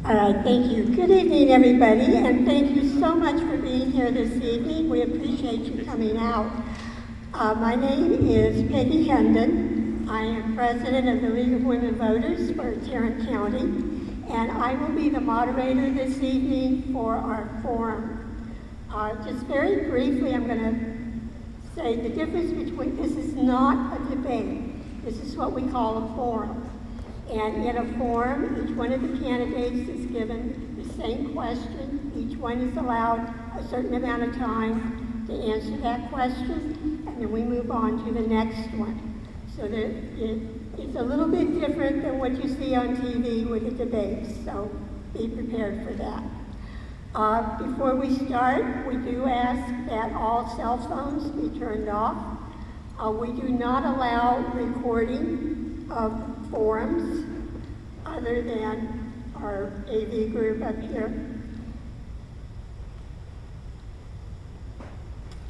All right, thank you. Good evening, everybody, and thank you so much for being here this evening. We appreciate you coming out. My name is Peggy Hendon. I am president of the League of Women Voters for Tarrant County, and I will be the moderator this evening for our forum. Just very briefly, I'm going to say the difference between, this is not a debate. This is what we call a forum. And in a forum, each one of the candidates is given the same question. Each one is allowed a certain amount of time to answer that question, and then we move on to the next one. So it's a little bit different than what you see on TV with the debates, so be prepared for that. Before we start, we do ask that all cell phones be turned off. We do not allow recording of forums other than our AV group up here.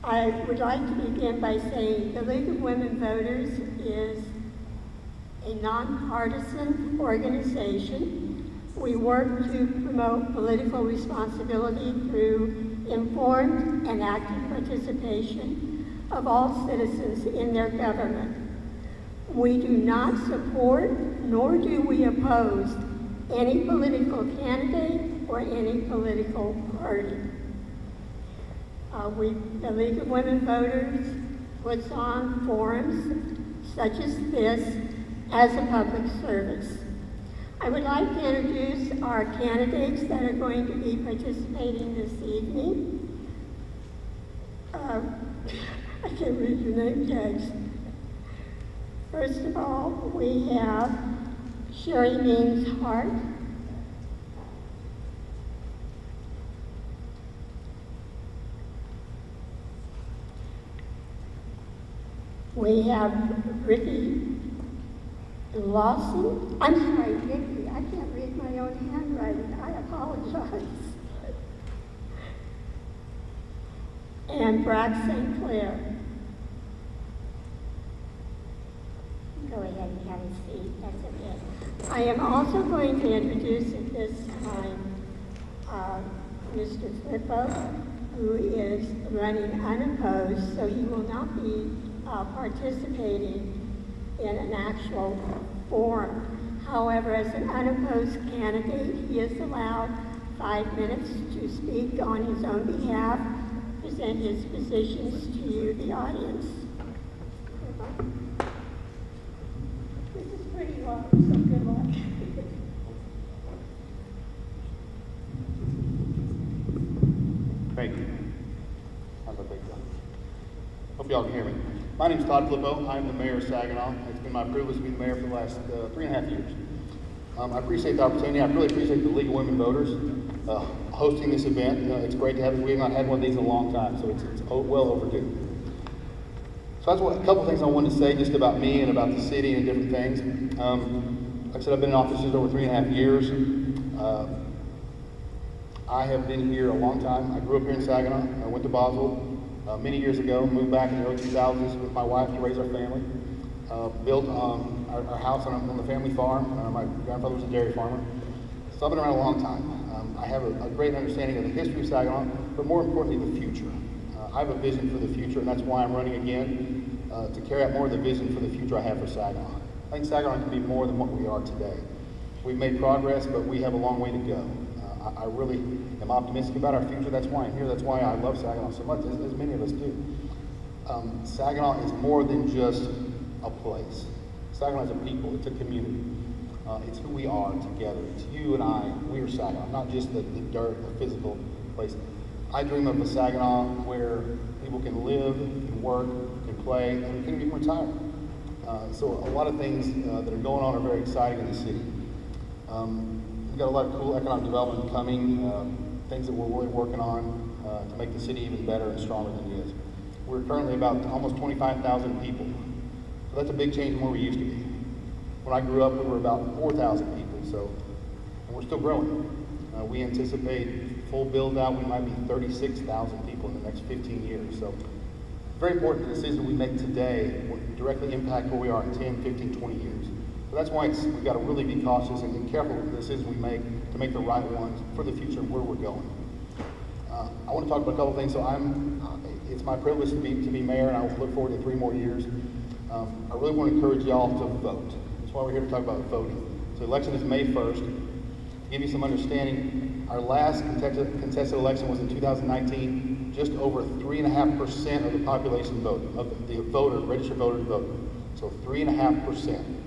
I would like to begin by saying the League of Women Voters is a nonpartisan organization. We work to promote political responsibility through informed and active participation of all citizens in their government. We do not support, nor do we oppose, any political candidate or any political party. The League of Women Voters puts on forums such as this as a public service. I would like to introduce our candidates that are going to be participating this evening. I can't read your name tags. First of all, we have Sherry Means Hart. We have Ricky Lawson. I'm sorry, Ricky, I can't read my own handwriting. I apologize. And Brad St. Clair. Go ahead and have a seat. That's okay. I am also going to introduce at this time Mr. Flippo, who is running unopposed, so he will not be participating in an actual forum. However, as an unopposed candidate, he is allowed 5 minutes to speak on his own behalf, present his positions to you, the audience. Pretty long, so good luck. Thank you. How's that big one? Hope y'all can hear me. My name is Todd Flippo. I'm the mayor of Saginaw. It's been my privilege to be the mayor for the last 3.5 years. I appreciate the opportunity. I really appreciate the League of Women Voters hosting this event. It's great to have it. We have not had one of these in a long time, so it's well overdue. So that's a couple things I wanted to say just about me and about the city and different things. Like I said, I've been in office just over 3.5 years. I have been here a long time. I grew up here in Saginaw. I went to Boswell many years ago, moved back in the early 2000s with my wife to raise our family. Built our house on the family farm. My grandfather was a dairy farmer. So I've been around a long time. I have a great understanding of the history of Saginaw, but more importantly, the future. I have a vision for the future, and that's why I'm running again, to carry out more of the vision for the future I have for Saginaw. I think Saginaw can be more than what we are today. We've made progress, but we have a long way to go. I really am optimistic about our future. That's why I'm here. That's why I love Saginaw so much, as many of us do. Saginaw is more than just a place. Saginaw is a people. It's a community. It's who we are together. It's you and I. We are Saginaw, not just the dirt, the physical place. I dream of a Saginaw where people can live, can work, can play, and can even retire. So a lot of things that are going on are very exciting in the city. We've got a lot of cool economic development coming, things that we're really working on to make the city even better and stronger than it is. We're currently about almost 25,000 people. So that's a big change from where we used to be. When I grew up, we were about 4,000 people, and we're still growing. We anticipate full build out, we might be 36,000 people in the next 15 years. So very important decisions we make today will directly impact where we are in 10, 15, 20 years. So that's why we've got to really be cautious and be careful with the decisions we make to make the right ones for the future where we're going. I want to talk about a couple of things. So it's my privilege to be mayor, and I look forward to 3 more years. I really want to encourage y'all to vote. That's why we're here to talk about voting. So the election is May 1st. To give you some understanding, our last contested election was in 2019. Just over 3.5% of the population voted, of the registered voters voted. So 3.5%.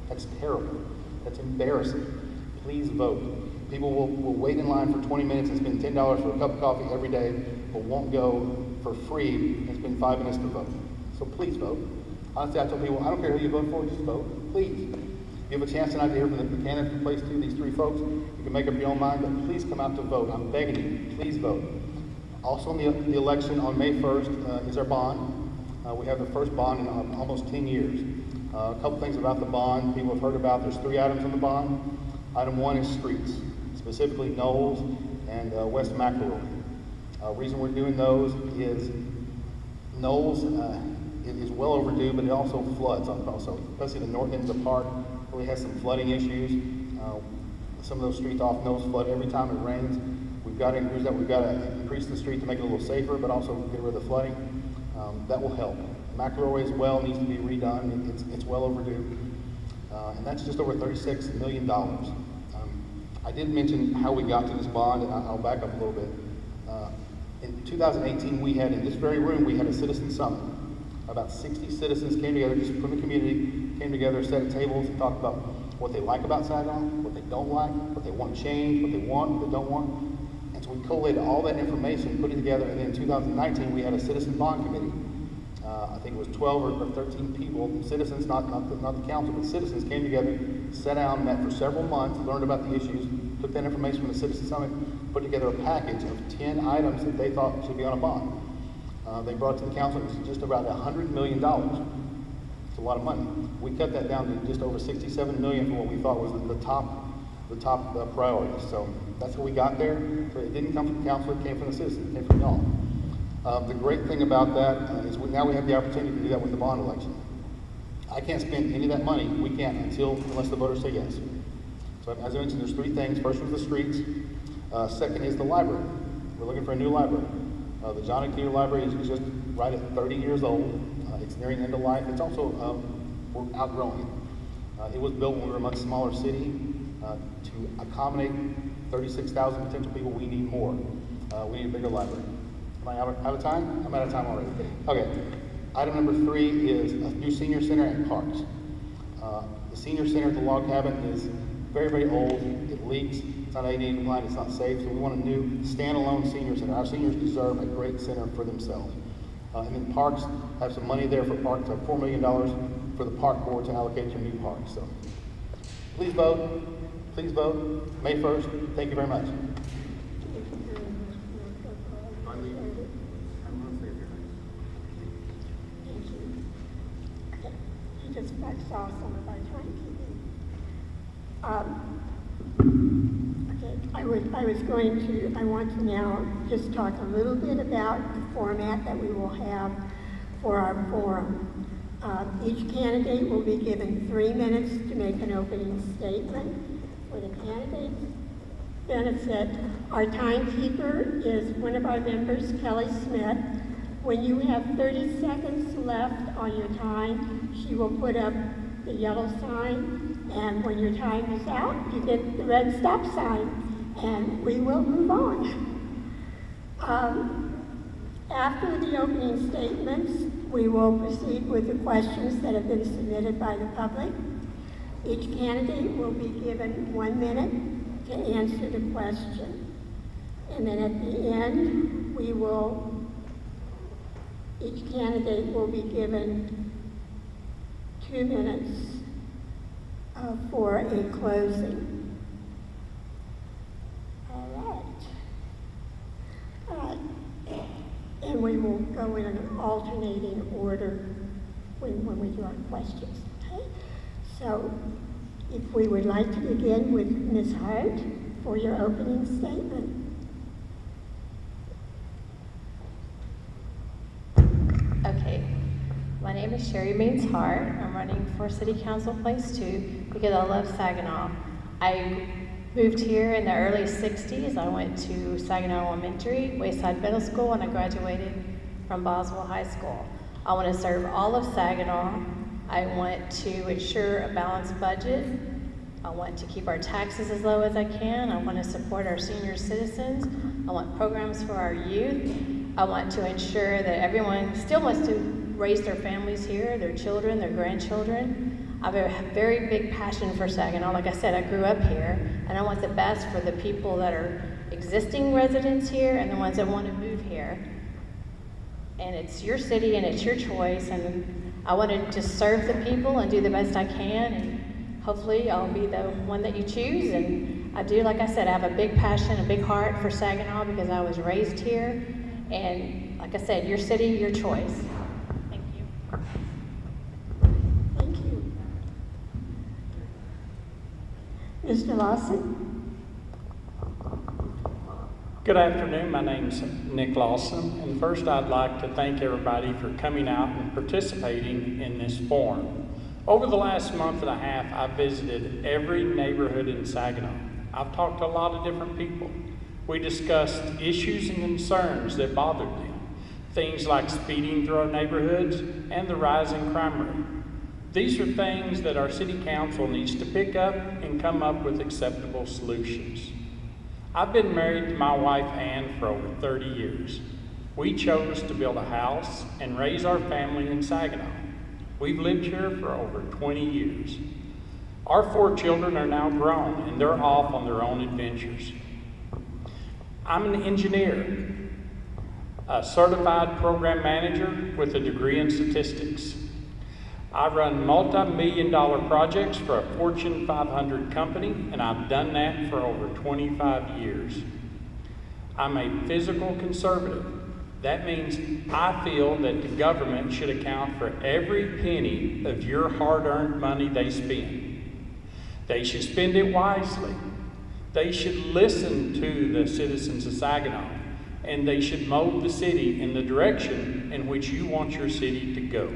That's terrible. That's embarrassing. Please vote. People will wait in line for 20 minutes and spend $10 for a cup of coffee every day, but won't go for free and spend 5 minutes to vote. So please vote. Honestly, I tell people, I don't care who you vote for, just vote. Please. You have a chance tonight to hear from the candidates for place 2, these 3 folks. You can make up your own mind, but please come out to vote. I'm begging you, please vote. Also in the election on May 1st is our bond. We have the first bond in almost 10 years. A couple things about the bond people have heard about. There's 3 items on the bond. Item 1 is streets, specifically Knowles and West McElroy. Reason we're doing those is Knowles is well overdue, but it also floods. Also, especially the north end of the park really has some flooding issues. Some of those streets off Knowles flood every time it rains. We've got to increase the street to make it a little safer, but also get rid of the flooding. That will help. McElroy as well needs to be redone. It's well overdue. And that's just over $36 million. I did mention how we got to this bond, and I'll back up a little bit. In 2018, we had, in this very room, we had a citizen summit. About 60 citizens came together, just from the community, came together, sat at tables, and talked about what they like about Saginaw, what they don't like, what they want to change, what they want, what they don't want. And so we collated all that information, put it together, and then in 2019, we had a citizen bond committee. I think it was 12 or 13 people, citizens, not the council, but citizens came together, sat down, met for several months, learned about the issues, took that information from the Citizen Summit, put together a package of 10 items that they thought should be on a bond. They brought it to the council. It was just about $100 million. It's a lot of money. We cut that down to just over $67 million for what we thought was the top priorities. So that's what we got there. So it didn't come from the council, it came from the citizens, it came from y'all. The great thing about that is now we have the opportunity to do that with the bond election. I can't spend any of that money. We can't unless the voters say yes. So as I mentioned, there's 3 things. First was the streets. Second is the library. We're looking for a new library. The John Deere Library is just right at 30 years old. It's nearing the end of life. It's also, we're outgrowing it. It was built when we were a much smaller city. To accommodate 36,000 potential people, we need more. We need a bigger library. Am I out of time? I'm out of time already. Okay. Item number 3 is a new senior center and parks. The senior center at the log cabin is very, very old. It leaks. It's not ADA compliant. It's not safe. So we want a new standalone senior center. Our seniors deserve a great center for themselves. And then parks, have some money there for parks. Have $4 million for the park board to allocate to new parks. So please vote. Please vote. May 1st. Thank you very much. Just saw some of our timekeeping. I want to now just talk a little bit about the format that we will have for our forum. Each candidate will be given 3 minutes to make an opening statement. For the candidate's benefit, our timekeeper is one of our members, Kelly Smith. When you have 30 seconds left on your time, she will put up the yellow sign, and when your time is out, you get the red stop sign, and we will move on. After the opening statements, we will proceed with the questions that have been submitted by the public. Each candidate will be given 1 minute to answer the question. And then at the end, each candidate will be given 2 minutes for a closing. All right. And we will go in an alternating order when we do our questions, okay? So if we would like to begin with Ms. Hart for your opening statement. Okay. My name is Sherry Means Hart. I'm running for City Council Place 2 because I love Saginaw. I moved here in the early 60s. I went to Saginaw Elementary, Wayside Middle School, and I graduated from Boswell High School. I want to serve all of Saginaw. I want to ensure a balanced budget. I want to keep our taxes as low as I can. I want to support our senior citizens. I want programs for our youth. I want to ensure that everyone still wants to raise their families here, their children, their grandchildren. I have a very big passion for Saginaw. Like I said, I grew up here, and I want the best for the people that are existing residents here and the ones that want to move here. And it's your city and it's your choice, and I want to just serve the people and do the best I can, and hopefully I'll be the one that you choose. And I do, like I said, I have a big passion, a big heart for Saginaw because I was raised here. And like I said, your city, your choice. Thank you. Thank you. Mr. Lawson? Good afternoon, my name's Nick Lawson, and first I'd like to thank everybody for coming out and participating in this forum. Over the last month and a half, I've visited every neighborhood in Saginaw. I've talked to a lot of different people. We discussed issues and concerns that bothered them, things like speeding through our neighborhoods and the rising crime rate. These are things that our city council needs to pick up and come up with acceptable solutions. I've been married to my wife Ann for over 30 years. We chose to build a house and raise our family in Saginaw. We've lived here for over 20 years. Our 4 children are now grown and they're off on their own adventures. I'm an engineer, a certified program manager with a degree in statistics. I run multi-million-dollar projects for a Fortune 500 company, and I've done that for over 25 years. I'm a fiscal conservative. That means I feel that the government should account for every penny of your hard-earned money they spend. They should spend it wisely. They should listen to the citizens of Saginaw, and they should mold the city in the direction in which you want your city to go.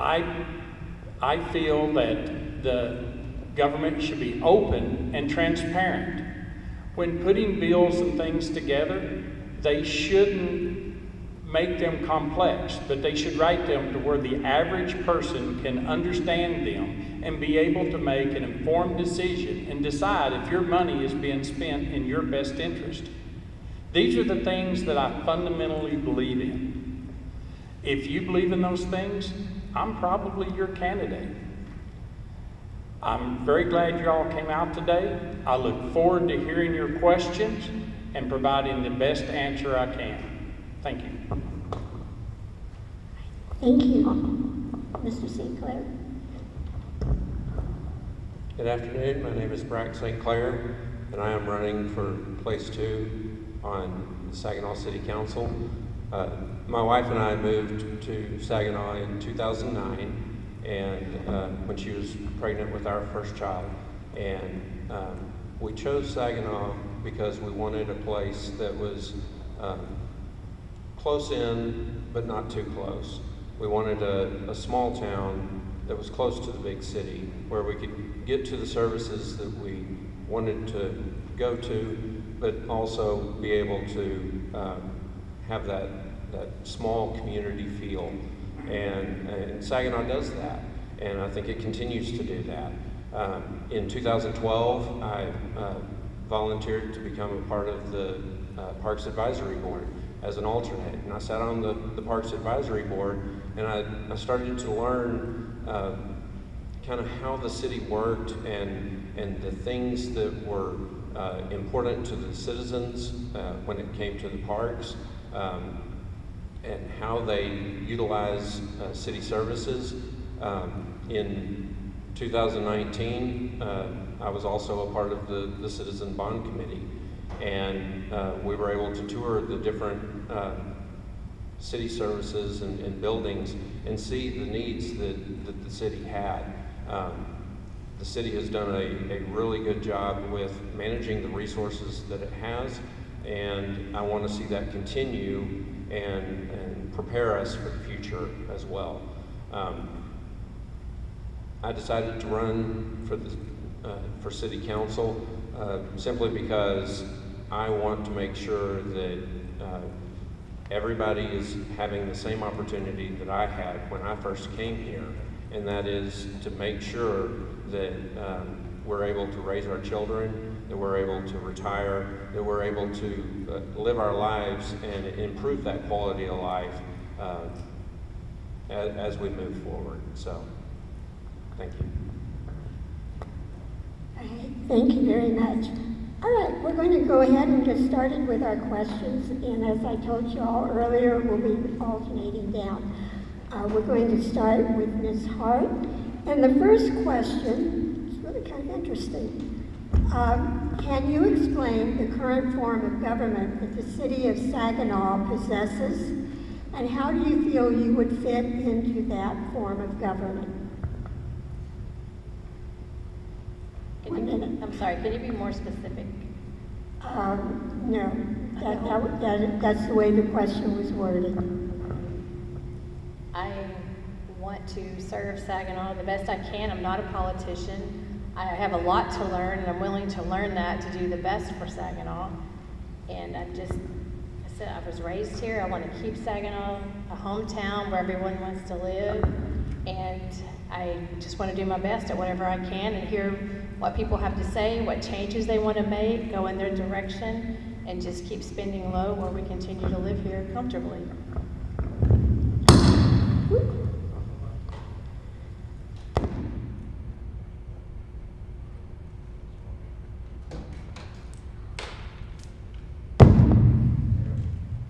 I feel that the government should be open and transparent. When putting bills and things together, they shouldn't make them complex, but they should write them to where the average person can understand them and be able to make an informed decision and decide if your money is being spent in your best interest. These are the things that I fundamentally believe in. If you believe in those things, I'm probably your candidate. I'm very glad you all came out today. I look forward to hearing your questions and providing the best answer I can. Thank you. Thank you. Mr. St. Clair? Good afternoon. My name is Brack St. Clair, and I am running for Place 2 on the Saginaw City Council. My wife and I moved to Saginaw in 2009, and when she was pregnant with our first child. And we chose Saginaw because we wanted a place that was close in, but not too close. We wanted a small town that was close to the big city, where we could get to the services that we wanted to go to, but also be able to have that small community feel. And Saginaw does that, and I think it continues to do that. In 2012, I volunteered to become a part of the Parks Advisory Board as an alternate, and I sat on the Parks Advisory Board, and I started to learn kind of how the city worked and the things that were important to the citizens when it came to the parks, and how they utilize city services. In 2019, I was also a part of the Citizen Bond Committee, and we were able to tour the different city services and buildings and see the needs that the city had. The city has done a really good job with managing the resources that it has, and I want to see that continue and prepare us for the future as well. I decided to run for city council simply because I want to make sure that everybody is having the same opportunity that I had when I first came here, and that is to make sure that we're able to raise our children, that we're able to retire, that we're able to live our lives and improve that quality of life as we move forward. So, thank you. All right, thank you very much. All right, we're going to go ahead and get started with our questions. And as I told you all earlier, we'll be alternating down. We're going to start with Ms. Hart. And the first question is really kind of interesting. Can you explain the current form of government that the city of Saginaw possesses? And how do you feel you would fit into that form of government? I'm sorry, can you be more specific? No, that's the way the question was worded. I want to serve Saginaw the best I can. I'm not a politician. I have a lot to learn, and I'm willing to learn that to do the best for Saginaw. And I said I was raised here. I want to keep Saginaw a hometown where everyone wants to live. And I just want to do my best at whatever I can and hear what people have to say, what changes they want to make, go in their direction, and just keep spending low where we continue to live here comfortably.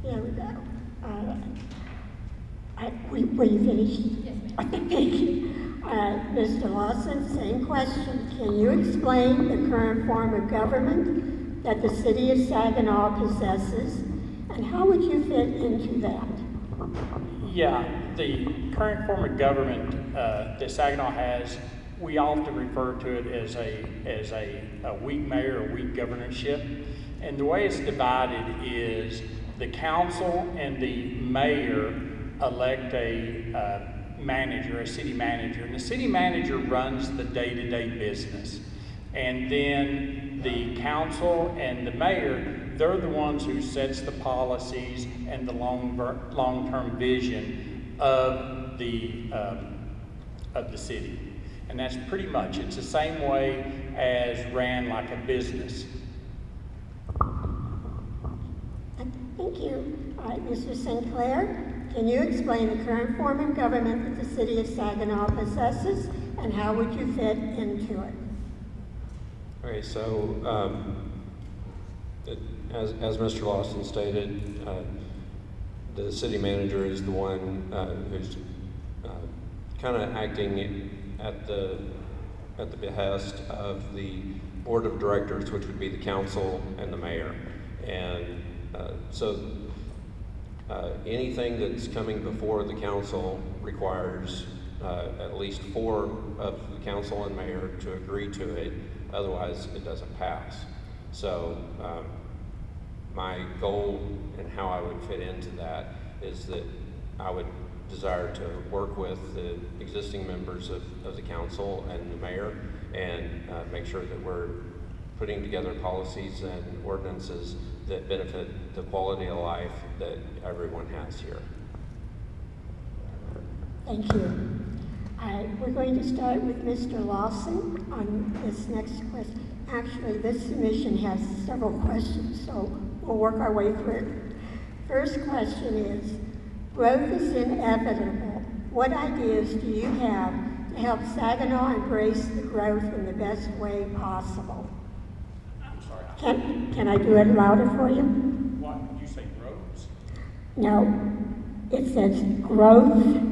There we go. Were you finished? Yes, ma'am. Thank you. Mr. Lawson, same question. Can you explain the current form of government that the city of Saginaw possesses, and how would you fit into that? Yeah, the current form of government that Saginaw has, we often refer to it as a weak mayor or weak governorship. And the way it's divided is the council and the mayor elect a manager, a city manager, and the city manager runs the day-to-day business. And then the council and the mayor, they're the ones who sets the policies and the long-term vision of the city. And that's pretty much, it's the same way as ran like a business. Thank you. All right, Mr. St. Clair, can you explain the current form of government that the city of Saginaw possesses, and how would you fit into it? Okay, so as Mr. Lawson stated, the city manager is the one who's kind of acting at the behest of the board of directors, which would be the council and the mayor. And so anything that's coming before the council requires at least 4 of the council and mayor to agree to it, otherwise it doesn't pass. So my goal and how I would fit into that is that I would desire to work with the existing members of the council and the mayor and make sure that we're putting together policies and ordinances that benefit the quality of life that everyone has here. Thank you. We're going to start with Mr. Lawson on this next question. Actually, this submission has several questions, so we'll work our way through. First question is, growth is inevitable. What ideas do you have to help Saginaw embrace the growth in the best way possible? I'm sorry. Can I do it louder for you? What, did you say roads? No, it says growth.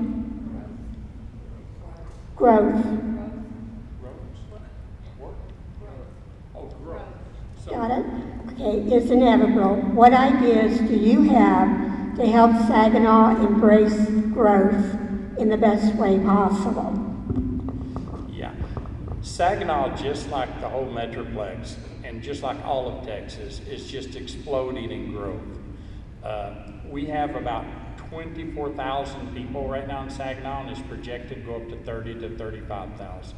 Growth. Roads? What? Oh, growth. So, Got it? Okay, it's inevitable. What ideas do you have to help Saginaw embrace growth in the best way possible? yeah. Saginaw, just like the whole Metroplex, and just like all of Texas, is just exploding in growth. We have about 24,000 people right now in Saginaw, and is projected to go up to 30 to 35,000.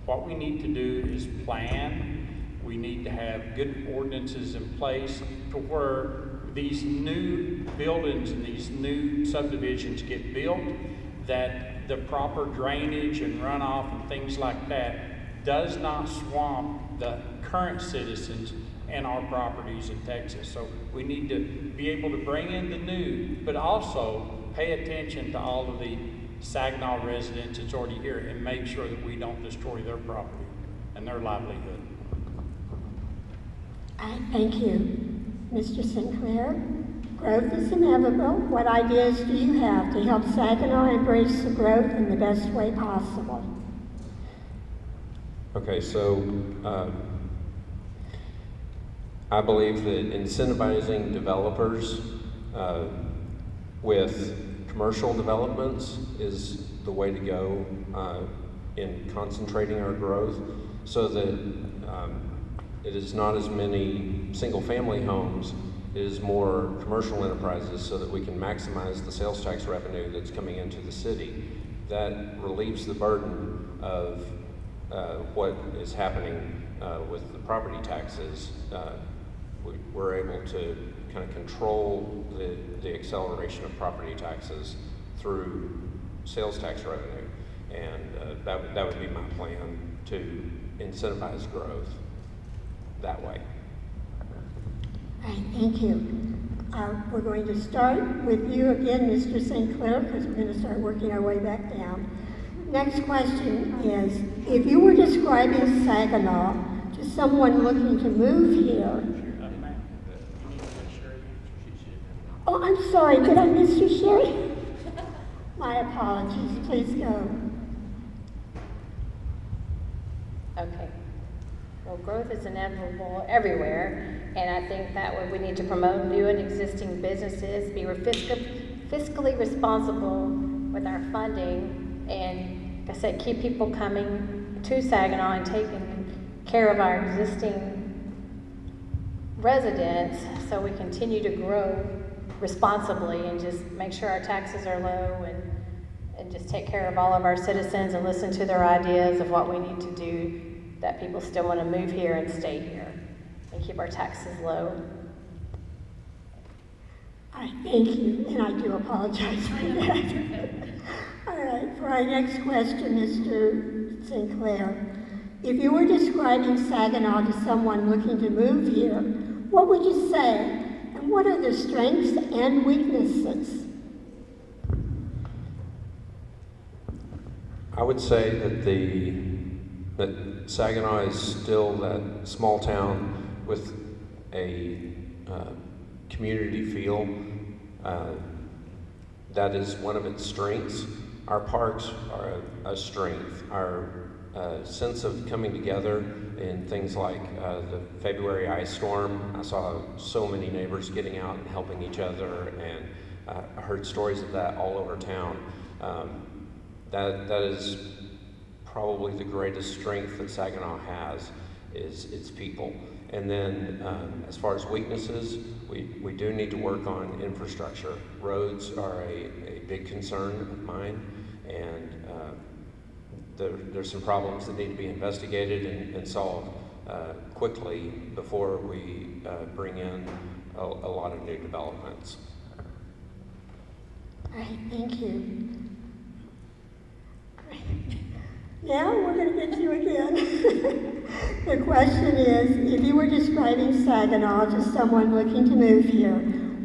What we need to do is plan. We need to have good ordinances in place to where these new buildings and these new subdivisions get built, that the proper drainage and runoff and things like that does not swamp the current citizens and our properties in Texas. So we need to be able to bring in the new, but also pay attention to all of the Saginaw residents that's already here and make sure that we don't destroy their property and their livelihood. I thank you. Mr. Sinclair, growth is inevitable. What ideas do you have to help Saginaw embrace the growth in the best way possible? Okay, so I believe that incentivizing developers with commercial developments is the way to go in concentrating our growth, so that it is not as many single-family homes, it is more commercial enterprises, so that we can maximize the sales tax revenue that's coming into the city. That relieves the burden of what is happening with the property taxes. We're able to kind of control the acceleration of property taxes through sales tax revenue, and that would be my plan, to incentivize growth that way. All right, thank you. We're going to start with you again, Mr. Sinclair, because we're going to start working our way back down. Next question is, if you were describing Saginaw to someone looking to move here, oh, I'm sorry, did I miss you, Sherry? My apologies, please go. Okay. Well, growth is inevitable everywhere, and I think that way we need to promote new and existing businesses, be fiscally responsible with our funding, and like I said, keep people coming to Saginaw and taking care of our existing residents, so we continue to grow responsibly and just make sure our taxes are low, and just take care of all of our citizens and listen to their ideas of what we need to do, that people still want to move here and stay here and keep our taxes low. I thank you, and I do apologize for that. All right, for our next question, Mr. Sinclair, if you were describing Saginaw to someone looking to move here, what would you say, and what are the strengths and weaknesses? I would say that Saginaw is still that small town with a community feel. That is one of its strengths. Our parks are a strength. Our sense of coming together in things like the February ice storm. I saw so many neighbors getting out and helping each other, and I heard stories of that all over town. That is probably the greatest strength that Saginaw has, is its people. And then as far as weaknesses, we do need to work on infrastructure. Roads are a big concern of mine, and there's some problems that need to be investigated and solved quickly before we bring in a lot of new developments. All right, thank you. Now we're going to get you again. The question is, if you were describing Saginaw to someone looking to move here,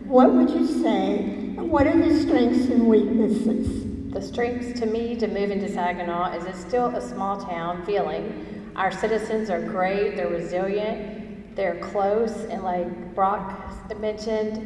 what would you say, and what are the strengths and weaknesses? The strengths to me to move into Saginaw is it's still a small town feeling. Our citizens are great, they're resilient, they're close, and like Brack mentioned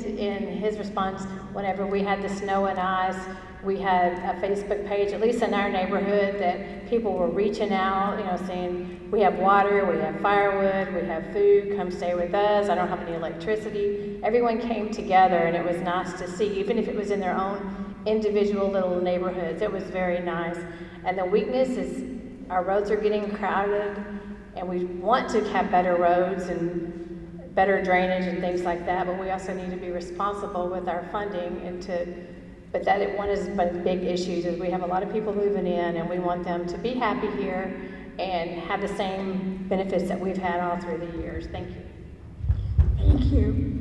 in his response, whenever we had the snow and ice, we had a Facebook page, at least in our neighborhood, that people were reaching out, saying, we have water, we have firewood, we have food, come stay with us, I don't have any electricity. Everyone came together, and it was nice to see, even if it was in their own individual little neighborhoods, it was very nice. And the weakness is our roads are getting crowded, and we want to have better roads, and better drainage and things like that, but we also need to be responsible with our funding but one is one of the big issues is we have a lot of people moving in and we want them to be happy here and have the same benefits that we've had all through the years. Thank you. Thank you.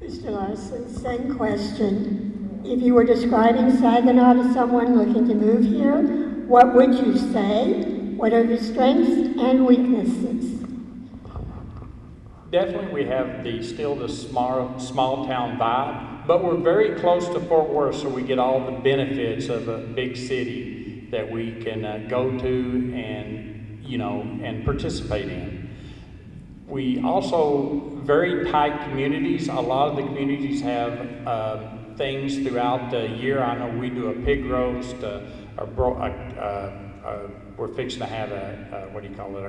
Mr. Larson, same question. If you were describing Saginaw to someone looking to move here, what would you say? What are your strengths and weaknesses? Definitely we have still the small town vibe, but we're very close to Fort Worth, so we get all the benefits of a big city that we can go to and, and participate in. We also, very tight communities. A lot of the communities have things throughout the year. I know we do a pig roast, we're fixing to have a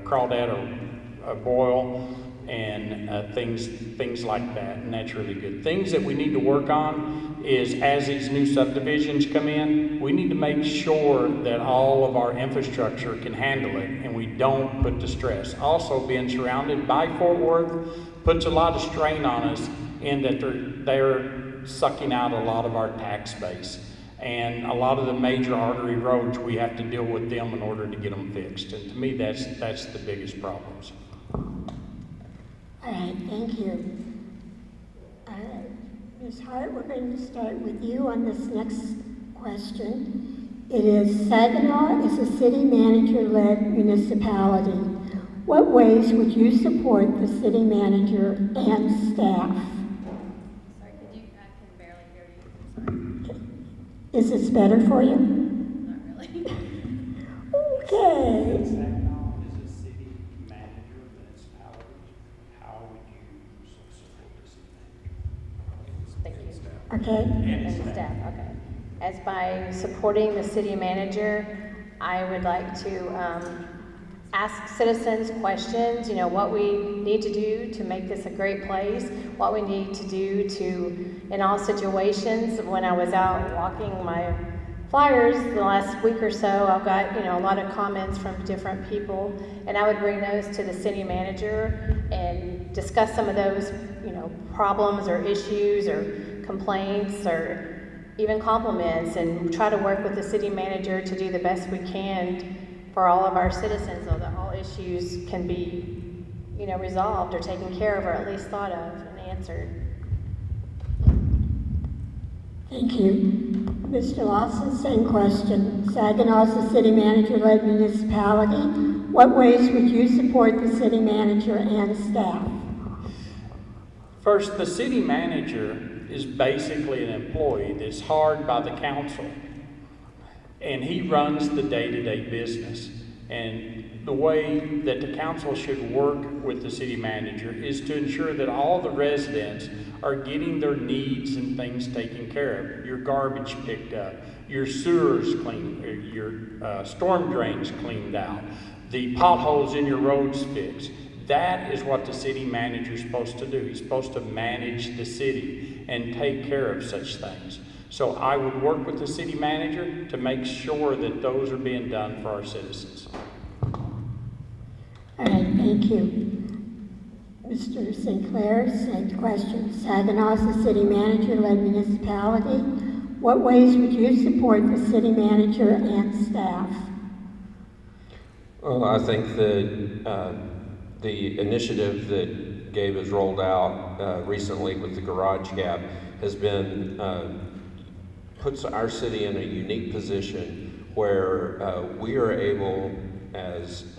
crawdad or a boil, and things like that, and that's really good. Things that we need to work on is, as these new subdivisions come in, we need to make sure that all of our infrastructure can handle it and we don't put the stress. Also, being surrounded by Fort Worth puts a lot of strain on us in that they're sucking out a lot of our tax base. And a lot of the major artery roads, we have to deal with them in order to get them fixed. And to me, that's the biggest problems. All right, thank you. All right, Ms. Hart, we're going to start with you on this next question. It is, Saginaw is a city manager-led municipality. What ways would you support the city manager and staff? Sorry, I can barely hear you. Sorry. Is this better for you? Not really. Okay. Saginaw is a city manager municipality. How would you support the city manager? Thank you. Okay. And staff, okay. As by supporting the city manager, I would like to ask citizens questions, what we need to do to make this a great place, what we need to do in all situations. When I was out walking my flyers the last week or so, I've got, a lot of comments from different people, and I would bring those to the city manager and discuss some of those, problems or issues or complaints or even compliments, and try to work with the city manager to do the best we can for all of our citizens, so that all issues can be, resolved or taken care of, or at least thought of and answered. Thank you. Mr. Lawson, same question. Saginaw is a city manager-led municipality. What ways would you support the city manager and staff? First, the city manager is basically an employee that's hired by the council, and he runs the day-to-day business. And the way that the council should work with the city manager is to ensure that all the residents are getting their needs and things taken care of. Your garbage picked up, your sewers cleaned, your storm drains cleaned out, the potholes in your roads fixed. That is what the city manager is supposed to do. He's supposed to manage the city and take care of such things. So I would work with the city manager to make sure that those are being done for our citizens. All right, thank you. Mr. St. Clair, same question. Saginaw is a city manager-led municipality. What ways would you support the city manager and staff? Well, I think that the initiative that Gabe has rolled out recently with the garage gap has been puts our city in a unique position where we are able, as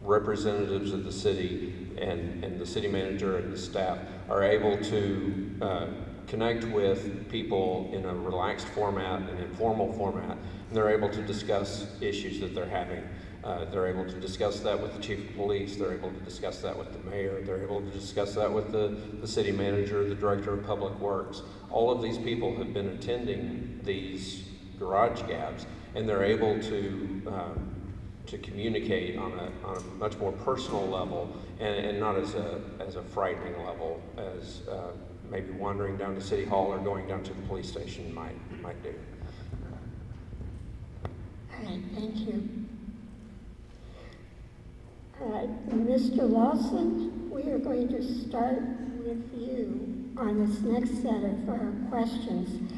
representatives of the city and the city manager and the staff, are able to connect with people in a relaxed format, an informal format, and they're able to discuss issues that they're having. They're able to discuss that with the chief of police, they're able to discuss that with the mayor, they're able to discuss that with the city manager, the director of public works. All of these people have been attending these garage gabs, and they're able to communicate on a much more personal level, and not as a frightening level as maybe wandering down to City Hall or going down to the police station might do. All right, thank you. All right, Mr. Lawson, we are going to start with you on this next set of questions.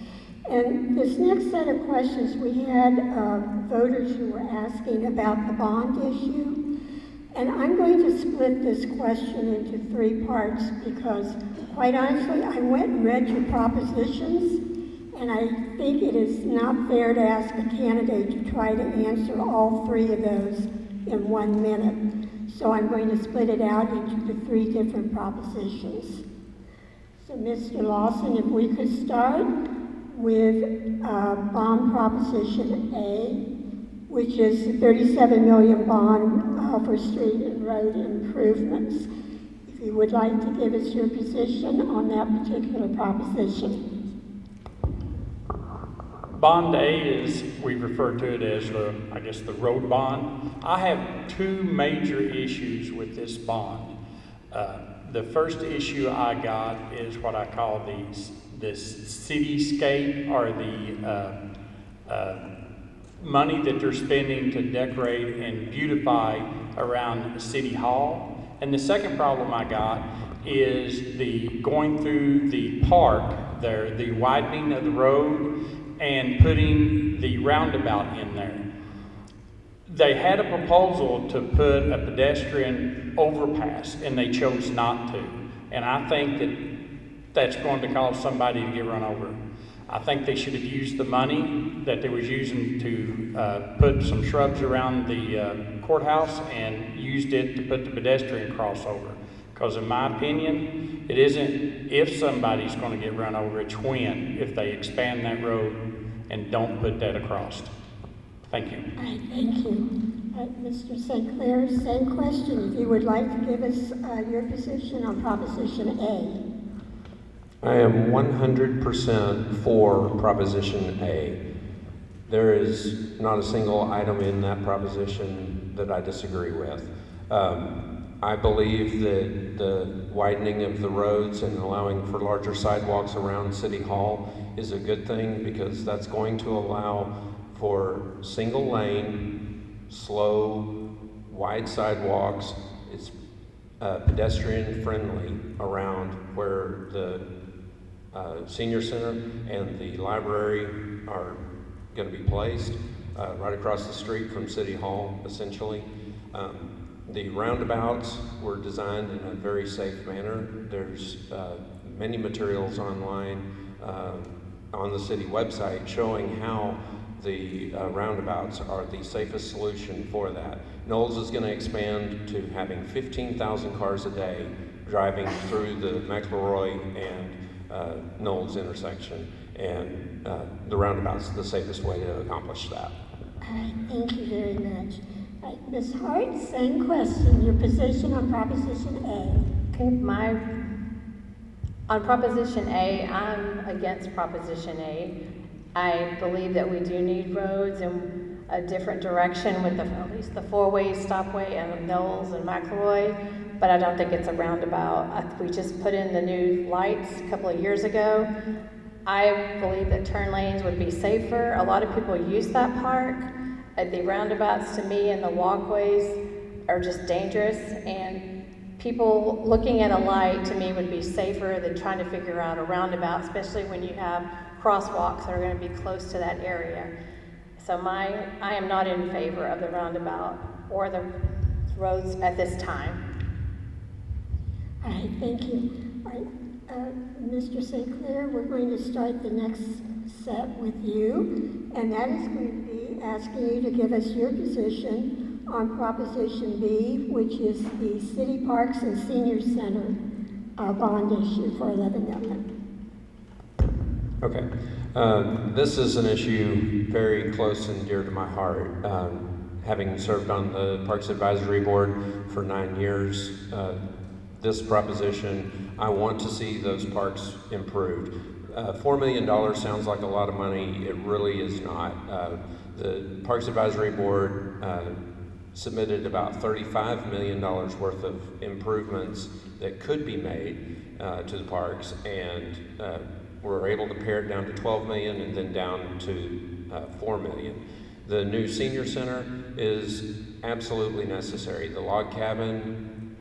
And this next set of questions, we had voters who were asking about the bond issue. And I'm going to split this question into 3 parts because, quite honestly, I went and read your propositions, and I think it is not fair to ask a candidate to try to answer all 3 of those in 1 minute. So I'm going to split it out into the 3 different propositions. So Mr. Lawson, if we could start with bond proposition A, which is the 37 million bond for street and road improvements. If you would like to give us your position on that particular proposition. Bond A is, we refer to it as the road bond. I have 2 major issues with this bond. The first issue I got is what I call this cityscape, or the money that they're spending to decorate and beautify around City Hall. And the second problem I got is the going through the park there, the widening of the road and putting the roundabout in there. They had a proposal to put a pedestrian overpass and they chose not to. And I think that's going to cause somebody to get run over. I think they should have used the money that they was using to put some shrubs around the courthouse and used it to put the pedestrian crossover. Because in my opinion, it isn't if somebody's going to get run over, it's when, if they expand that road and don't put that across. Thank you. All right, thank you. Mr. St. Clair, same question. If you would like to give us your position on Proposition A. I am 100% for Proposition A. There is not a single item in that proposition that I disagree with. I believe that the widening of the roads and allowing for larger sidewalks around City Hall is a good thing, because that's going to allow for single lane, slow, wide sidewalks. It's pedestrian friendly around where the senior center and the library are going to be placed, right across the street from City Hall, essentially. The roundabouts were designed in a very safe manner. There's many materials online on the city website showing how the roundabouts are the safest solution for that. Knowles is going to expand to having 15,000 cars a day driving through the McElroy and Knowles intersection, and the roundabout's the safest way to accomplish that. All right, thank you very much. All right, Ms. Hart, same question. Your position on Proposition A. On Proposition A, I'm against Proposition A. I believe that we do need roads in a different direction with at least the 4-way stopway and Knowles and McElroy, but I don't think it's a roundabout. We just put in the new lights a couple of years ago. I believe that turn lanes would be safer. A lot of people use that park. The roundabouts, to me, and the walkways are just dangerous, and people looking at a light, to me, would be safer than trying to figure out a roundabout, especially when you have crosswalks that are going to be close to that area. So I am not in favor of the roundabout or the roads at this time. All right, thank you. All right, Mr. St. Clair, we're going to start the next set with you, and that is going to be asking you to give us your position on Proposition B, which is the City Parks and Senior Center bond issue for $11 million. Okay. This is an issue very close and dear to my heart. Having served on the Parks Advisory Board for 9 years, this proposition, I want to see those parks improved. $4 million sounds like a lot of money. It really is not. The Parks Advisory Board submitted about $35 million worth of improvements that could be made to the parks, and we're able to pare it down to $12 million and then down to $4 million. The new senior center is absolutely necessary. The log cabin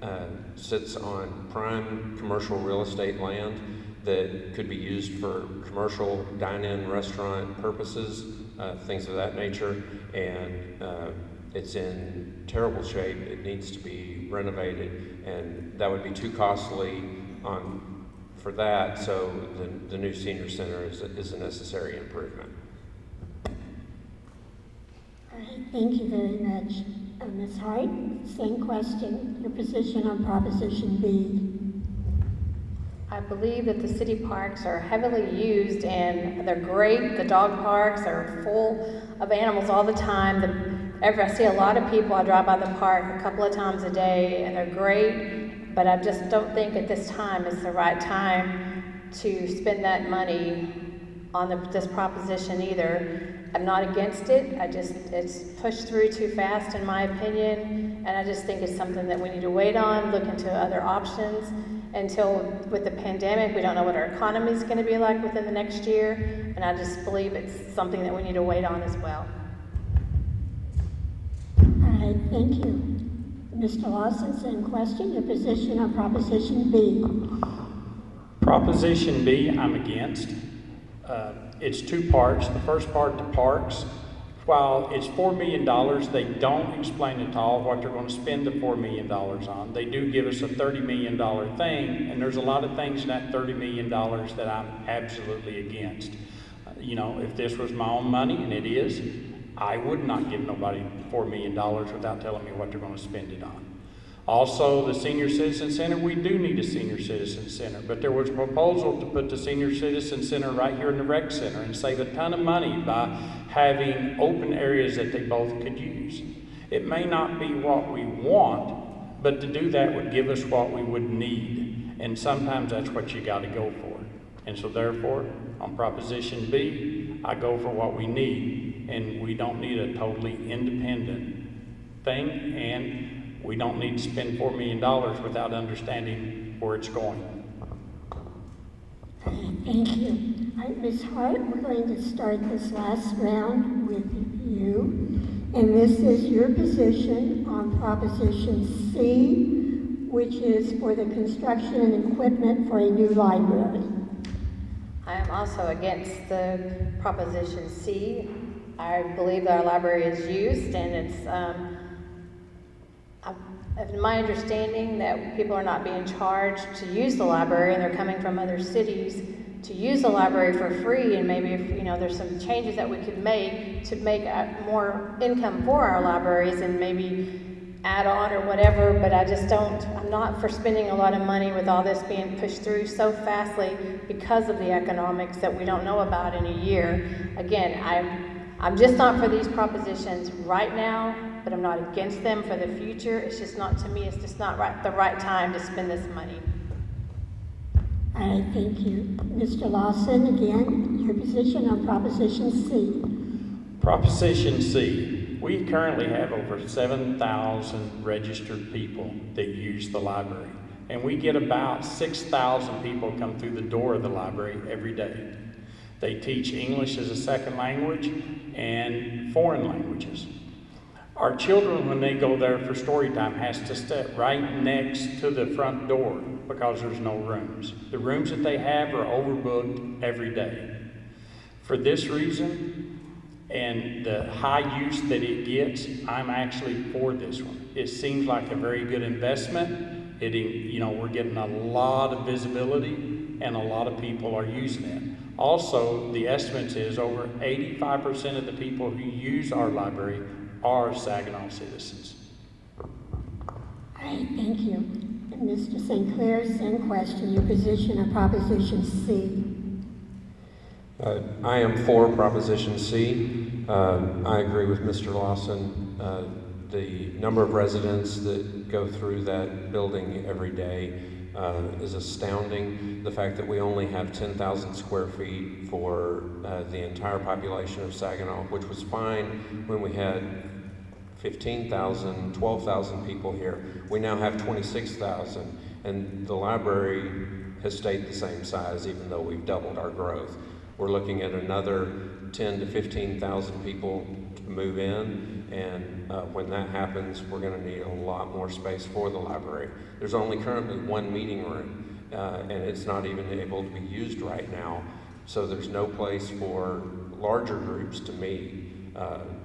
sits on prime commercial real estate land that could be used for commercial dine-in restaurant purposes, things of that nature, and it's in terrible shape. It needs to be renovated, and that would be too costly for that, so the new senior center is a necessary improvement. All right, thank you very much. Ms. Hart, same question, your position on Proposition B. I believe that the city parks are heavily used and they're great. The dog parks are full of animals all the time. I see a lot of people. I drive by the park a couple of times a day and they're great, but I just don't think at this time is the right time to spend that money on this proposition either. I'm not against it. It's pushed through too fast in my opinion, and I just think it's something that we need to wait on, look into other options until, with the pandemic, we don't know what our economy is going to be like within the next year, and I just believe it's something that we need to wait on as well. All right, thank you. Mr. Lawson, same question, your position on Proposition B. Proposition B, I'm against. It's two parts. The first part, the parks. While it's $4 million, they don't explain at all what they're going to spend the $4 million on. They do give us a $30 million thing, and there's a lot of things in that $30 million that I'm absolutely against. If this was my own money, and it is, I would not give nobody $4 million without telling me what they're going to spend it on. Also, the Senior Citizen Center, we do need a Senior Citizen Center, but there was a proposal to put the Senior Citizen Center right here in the rec center and save a ton of money by having open areas that they both could use. It may not be what we want, but to do that would give us what we would need, and sometimes that's what you got to go for. And so therefore, on Proposition B, I go for what we need, and we don't need a totally independent thing, and we don't need to spend $4 million without understanding where it's going. Thank you. All right, Ms. Hart, we're going to start this last round with you. And this is your position on Proposition C, which is for the construction and equipment for a new library. I am also against the Proposition C. I believe that our library is used, and it's my understanding that people are not being charged to use the library, and they're coming from other cities to use the library for free, and maybe if there's some changes that we could make to make more income for our libraries and maybe add on or whatever, but I'm not for spending a lot of money with all this being pushed through so fastly because of the economics that we don't know about in a year. Again, I'm just not for these propositions right now, but I'm not against them for the future. It's just not, to me, it's just not the right time to spend this money. All right, thank you. Mr. Lawson, again, your position on Proposition C. Proposition C. We currently have over 7,000 registered people that use the library, and we get about 6,000 people come through the door of the library every day. They teach English as a second language and foreign languages. Our children, when they go there for story time, has to step right next to the front door because there's no rooms. The rooms that they have are overbooked every day. For this reason, and the high use that it gets, I'm actually for this one. It seems like a very good investment. We're getting a lot of visibility, and a lot of people are using it. Also, the estimates is over 85% of the people who use our library are Saginaw citizens. All right, thank you. And Mr. St. Clair, same question, your position on Proposition C. I am for Proposition C. I agree with Mr. Lawson. The number of residents that go through that building every day is astounding. The fact that we only have 10,000 square feet for the entire population of Saginaw, which was fine when we had 15,000, 12,000 people here. We now have 26,000, and the library has stayed the same size even though we've doubled our growth. We're looking at another 10 to 15,000 people to move in, and when that happens, we're going to need a lot more space for the library. There's only currently one meeting room, and it's not even able to be used right now, so there's no place for larger groups to meet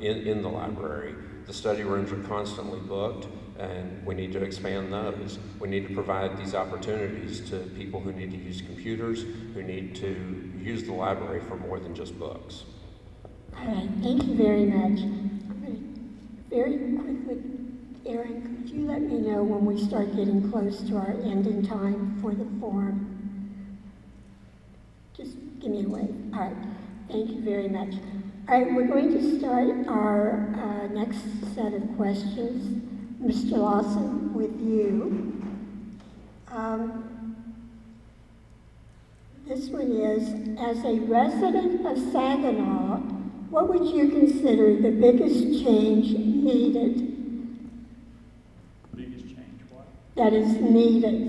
in the library. The study rooms are constantly booked, and we need to expand those. We need to provide these opportunities to people who need to use computers, who need to use the library for more than just books. All right, thank you very much. Very quickly, Erin, could you let me know when we start getting close to our ending time for the forum? Just give me a wave. All right, thank you very much. All right, we're going to start our next set of questions. Mr. Lawson, with you. This one is, as a resident of Saginaw, what would you consider the biggest change needed? Biggest change, what? That is needed.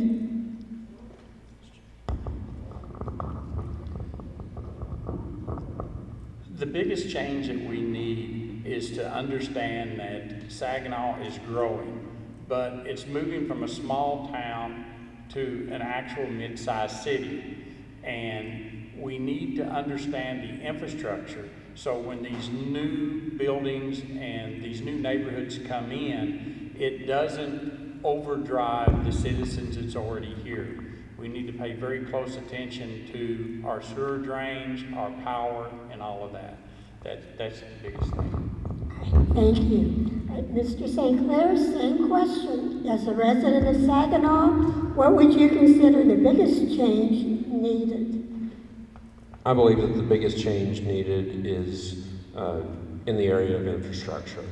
The biggest change that we need is to understand that Saginaw is growing, but it's moving from a small town to an actual mid-sized city. And we need to understand the infrastructure, so when these new buildings and these new neighborhoods come in, it doesn't overdrive the citizens that's already here. We need to pay very close attention to our sewer drains, our power, and all of that. That's the biggest thing. Thank you. All right, Mr. St. Clair, same question. As a resident of Saginaw, what would you consider the biggest change needed? I believe that the biggest change needed is in the area of infrastructure.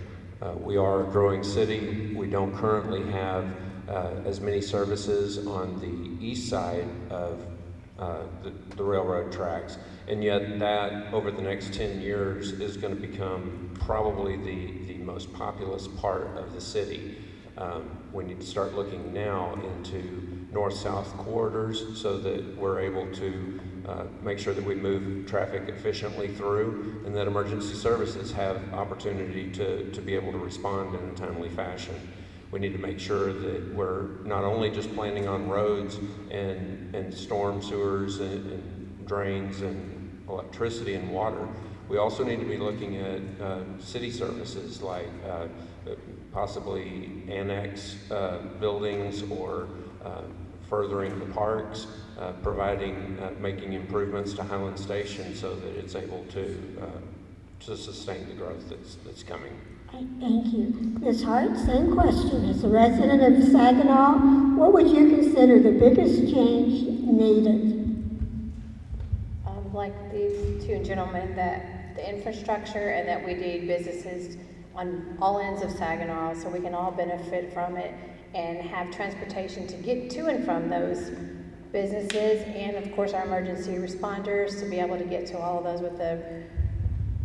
We are a growing city. We don't currently have as many services on the east side of the railroad tracks, and yet that over the next 10 years is going to become probably the most populous part of the city. We need to start looking now into north-south corridors so that we're able to make sure that we move traffic efficiently through, and that emergency services have opportunity to be able to respond in a timely fashion. We need to make sure that we're not only just planning on roads and storm sewers and drains and electricity and water. We also need to be looking at city services like possibly annex buildings or furthering the parks, making improvements to Highland Station so that it's able to sustain the growth that's coming. Thank you. Ms. Hart, same question. As a resident of Saginaw, what would you consider the biggest change needed? Like these two gentlemen, that the infrastructure and that we need businesses on all ends of Saginaw so we can all benefit from it and have transportation to get to and from those businesses, and of course our emergency responders to be able to get to all of those with the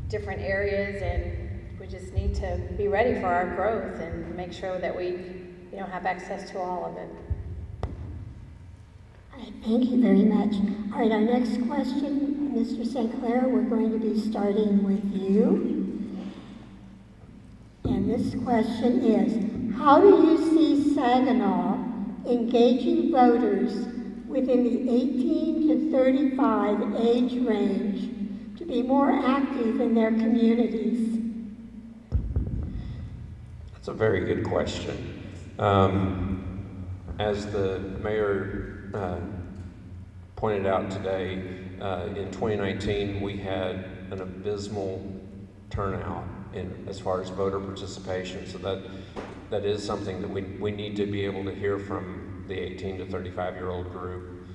different areas. And we just need to be ready for our growth and make sure that we have access to all of it. All right, thank you very much. All right, our next question, Mr. St. Clair, we're going to be starting with you. And this question is, how do you see Saginaw engaging voters within the 18 to 35 age range to be more active in their communities? That's a very good question. As the mayor pointed out today, in 2019 we had an abysmal turnout as far as voter participation. So that is something that we need to be able to hear from the 18 to 35-year-old group.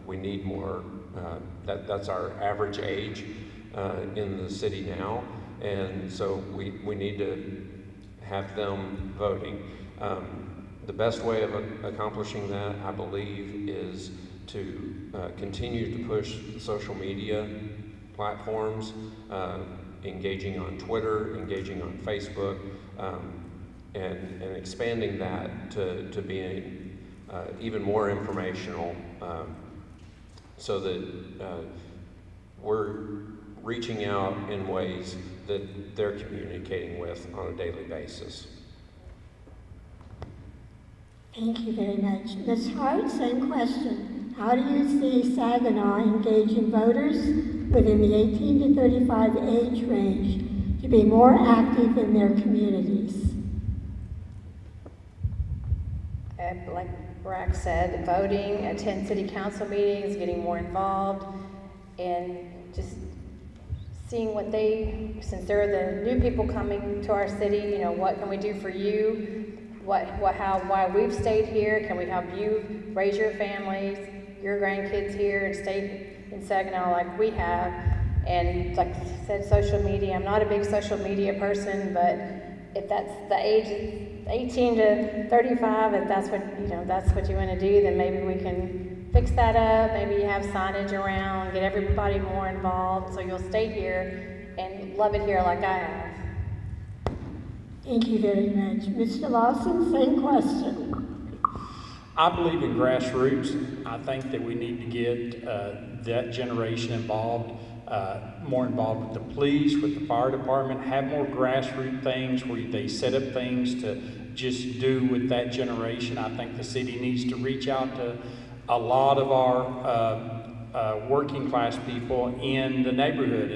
We need more. That's our average age in the city now, and so we need to have them voting. The best way of accomplishing that, I believe, is to continue to push the social media platforms, engaging on Twitter, engaging on Facebook, and expanding that to being even more informational, so that we're reaching out in ways that they're communicating with on a daily basis. Thank you very much. Ms. Hart, same question. How do you see Saginaw engaging voters within the 18 to 35 age range to be more active in their communities? Like Brack said, voting, attend city council meetings, getting more involved, and just seeing what since they're the new people coming to our city, what can we do for you? Why we've stayed here? Can we help you raise your families, your grandkids here, and stay in Saginaw like we have? And like I said, social media. I'm not a big social media person, but if that's the age, 18 to 35, if that's what you want to do, then maybe we can fix that up. Maybe you have signage around, get everybody more involved, so you'll stay here and love it here like I have. Thank you very much. Mr. Lawson, same question. I believe in grassroots. I think that we need to get that generation involved, more involved with the police, with the fire department, have more grassroots things where they set up things to just do with that generation. I think the city needs to reach out to a lot of our working class people in the neighborhood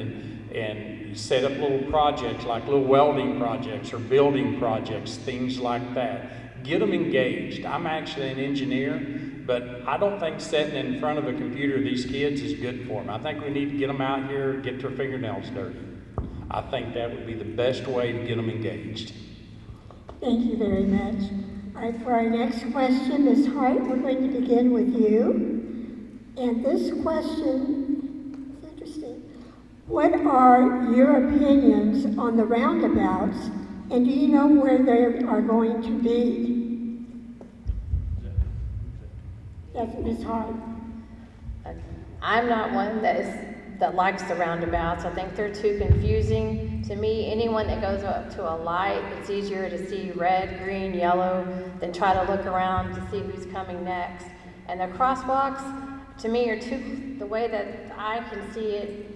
and set up little projects like little welding projects or building projects, things like that. Get them engaged. I'm actually an engineer, but I don't think sitting in front of a computer of these kids is good for them. I think we need to get them out here, get their fingernails dirty. I think that would be the best way to get them engaged. Thank you very much. All right, for our next question, Ms. Hart, we're going to begin with you. And this question is interesting. What are your opinions on the roundabouts, and do you know where they are going to be? That's Ms. Hart. I'm not one that likes the roundabouts. I think they're too confusing. To me, anyone that goes up to a light, it's easier to see red, green, yellow than try to look around to see who's coming next. And the crosswalks, to me, are the way that I can see it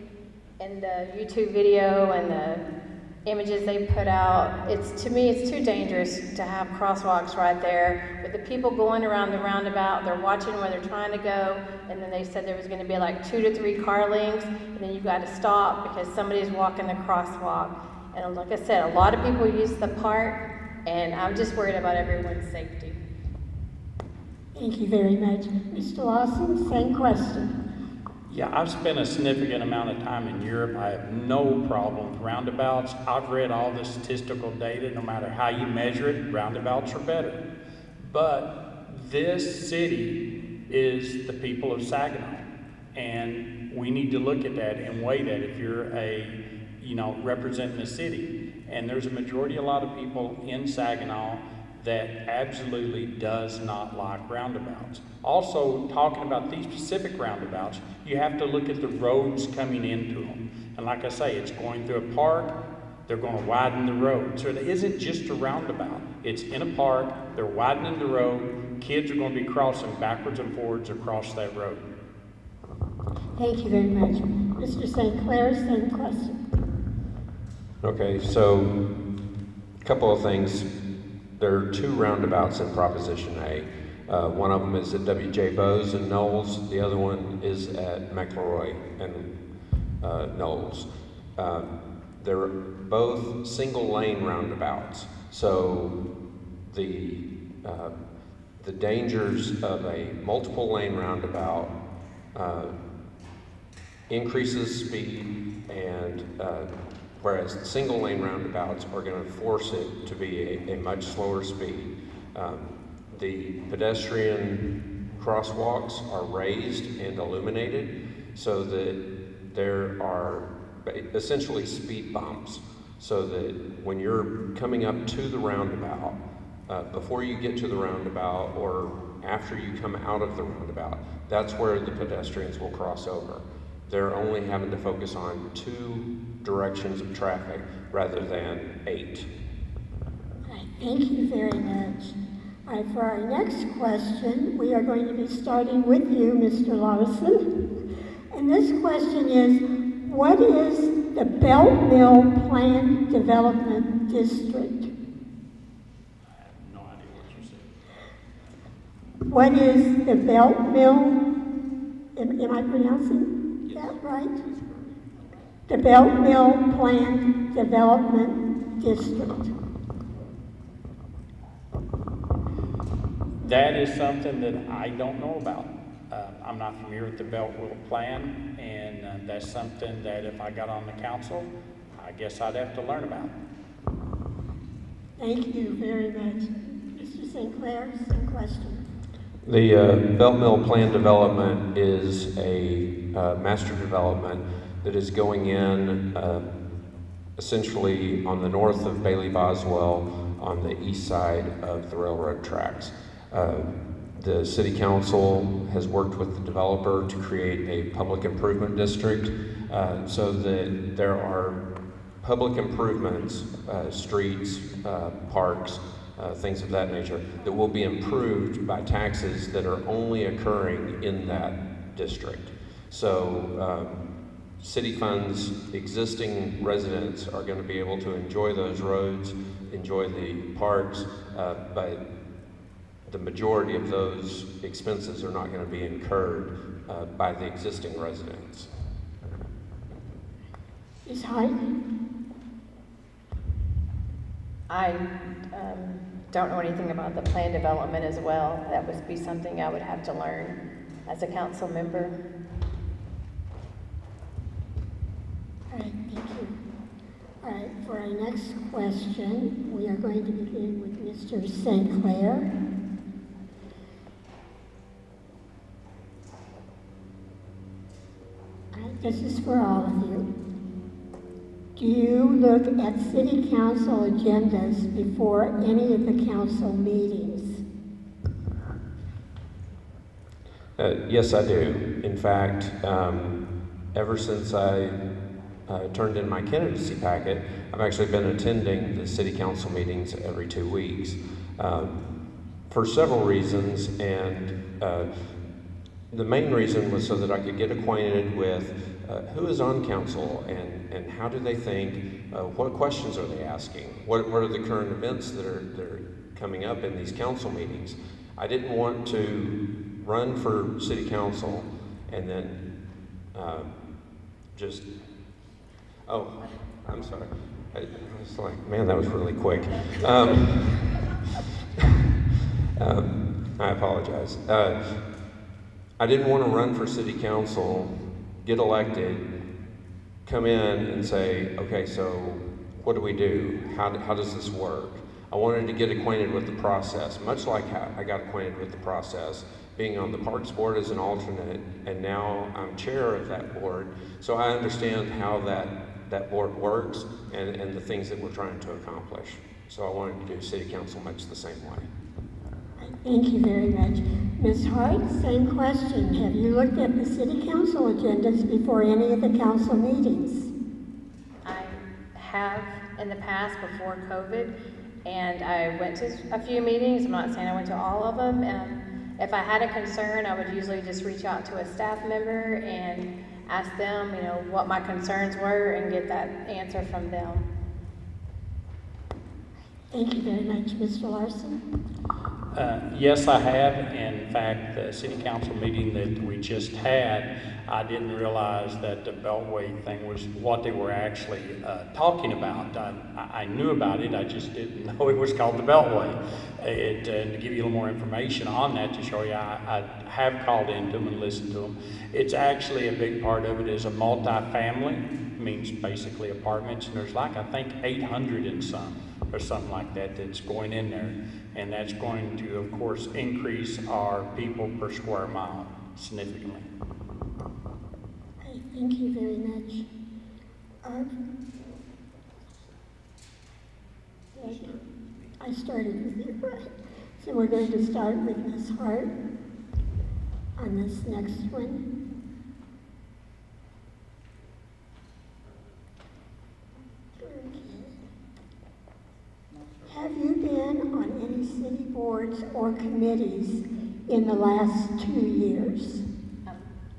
in the YouTube video and the images they put out, to me it's too dangerous to have crosswalks right there with the people going around the roundabout. They're watching where they're trying to go, and then they said there was going to be like 2 to 3 car lanes, and then you've got to stop because somebody's walking the crosswalk. And like I said, a lot of people use the park, and I'm just worried about everyone's safety. Thank you very much. Mr. Lawson, same question. Yeah, I've spent a significant amount of time in Europe. I have no problem with roundabouts. I've read all the statistical data. No matter how you measure it, roundabouts are better. But this city is the people of Saginaw, and we need to look at that and weigh that if you're representing the city. And there's a majority, a lot of people in Saginaw that absolutely does not like roundabouts. Also, talking about these specific roundabouts, you have to look at the roads coming into them. And like I say, it's going through a park, they're going to widen the road. So it isn't just a roundabout. It's in a park, they're widening the road, kids are going to be crossing backwards and forwards across that road. Thank you very much. Mr. St. Clair, same question. Okay, so a couple of things. There are 2 roundabouts in Proposition A. One of them is at W.J. Bowes and Knowles. The other one is at McElroy and Knowles. They're both single-lane roundabouts. So the dangers of a multiple-lane roundabout increases speed, and whereas the single-lane roundabouts are going to force it to be a much slower speed. The pedestrian crosswalks are raised and illuminated so that there are essentially speed bumps, so that when you're coming up to the roundabout, before you get to the roundabout or after you come out of the roundabout, that's where the pedestrians will cross over. They're only having to focus on 2 directions of traffic rather than 8. Right, thank you very much. All right, for our next question, we are going to be starting with you, Mr. Lawson. And this question is, what is the Belt Mill Planned Development District? I have no idea what you said. What is the Belt Mill, am I pronouncing that right? The Belt Mill Planned Development District. That is something that I don't know about. I'm not familiar with the Beltway plan, and that's something that if I got on the council, I guess I'd have to learn about. Thank you very much. Mr. St. Clair, same question. The Belt Mill Plan Development is a master development that is going in essentially on the north of Bailey Boswell on the east side of the railroad tracks. The City Council has worked with the developer to create a public improvement district so that there are public improvements, streets, parks, things of that nature, that will be improved by taxes that are only occurring in that district. So city funds, existing residents are going to be able to enjoy those roads, enjoy the parks, but the majority of those expenses are not going to be incurred by the existing residents. Ms. Hyde? I don't know anything about the plan development as well. That would be something I would have to learn as a council member. All right, thank you. All right, for our next question, we are going to begin with Mr. St. Clair. All right, this is for all of you. Do you look at city council agendas before any of the council meetings? Yes, I do. In fact, ever since I turned in my candidacy packet, I've actually been attending the city council meetings every 2 weeks for several reasons, and the main reason was so that I could get acquainted with who is on council and how do they think, what questions are they asking, what are the current events that are coming up in these council meetings. I didn't want to run for city council and then oh, I'm sorry. I was like, man, that was really quick. I apologize. I didn't want to run for city council, get elected, come in and say, okay, so what do we do? How does this work? I wanted to get acquainted with the process, much like how I got acquainted with the process, being on the Parks Board as an alternate, and now I'm chair of that board, so I understand how that board works and the things that we're trying to accomplish. So I wanted to do city council much the same way. Thank you very much. Ms. Hart, same question. Have you looked at the city council agendas before any of the council meetings? I have in the past before COVID, and I went to a few meetings. I'm not saying I went to all of them. If I had a concern, I would usually just reach out to a staff member and ask them, what my concerns were and get that answer from them. Thank you very much. Mr. Larson? Yes, I have. In fact, the city council meeting that we just had, I didn't realize that the Beltway thing was what they were actually talking about. I knew about it, I just didn't know it was called the Beltway. And to give you a little more information on that, to show you, I have called into them and listened to them. It's actually a big part of it is a multi-family, means basically apartments, and there's like, I think, 800 and some, or something like that, that's going in there. And that's going to, of course, increase our people per square mile significantly. Okay, thank you very much. I started with you, right? So we're going to start with Ms. Hart on this next one. Have you been on any city boards or committees in the last 2 years?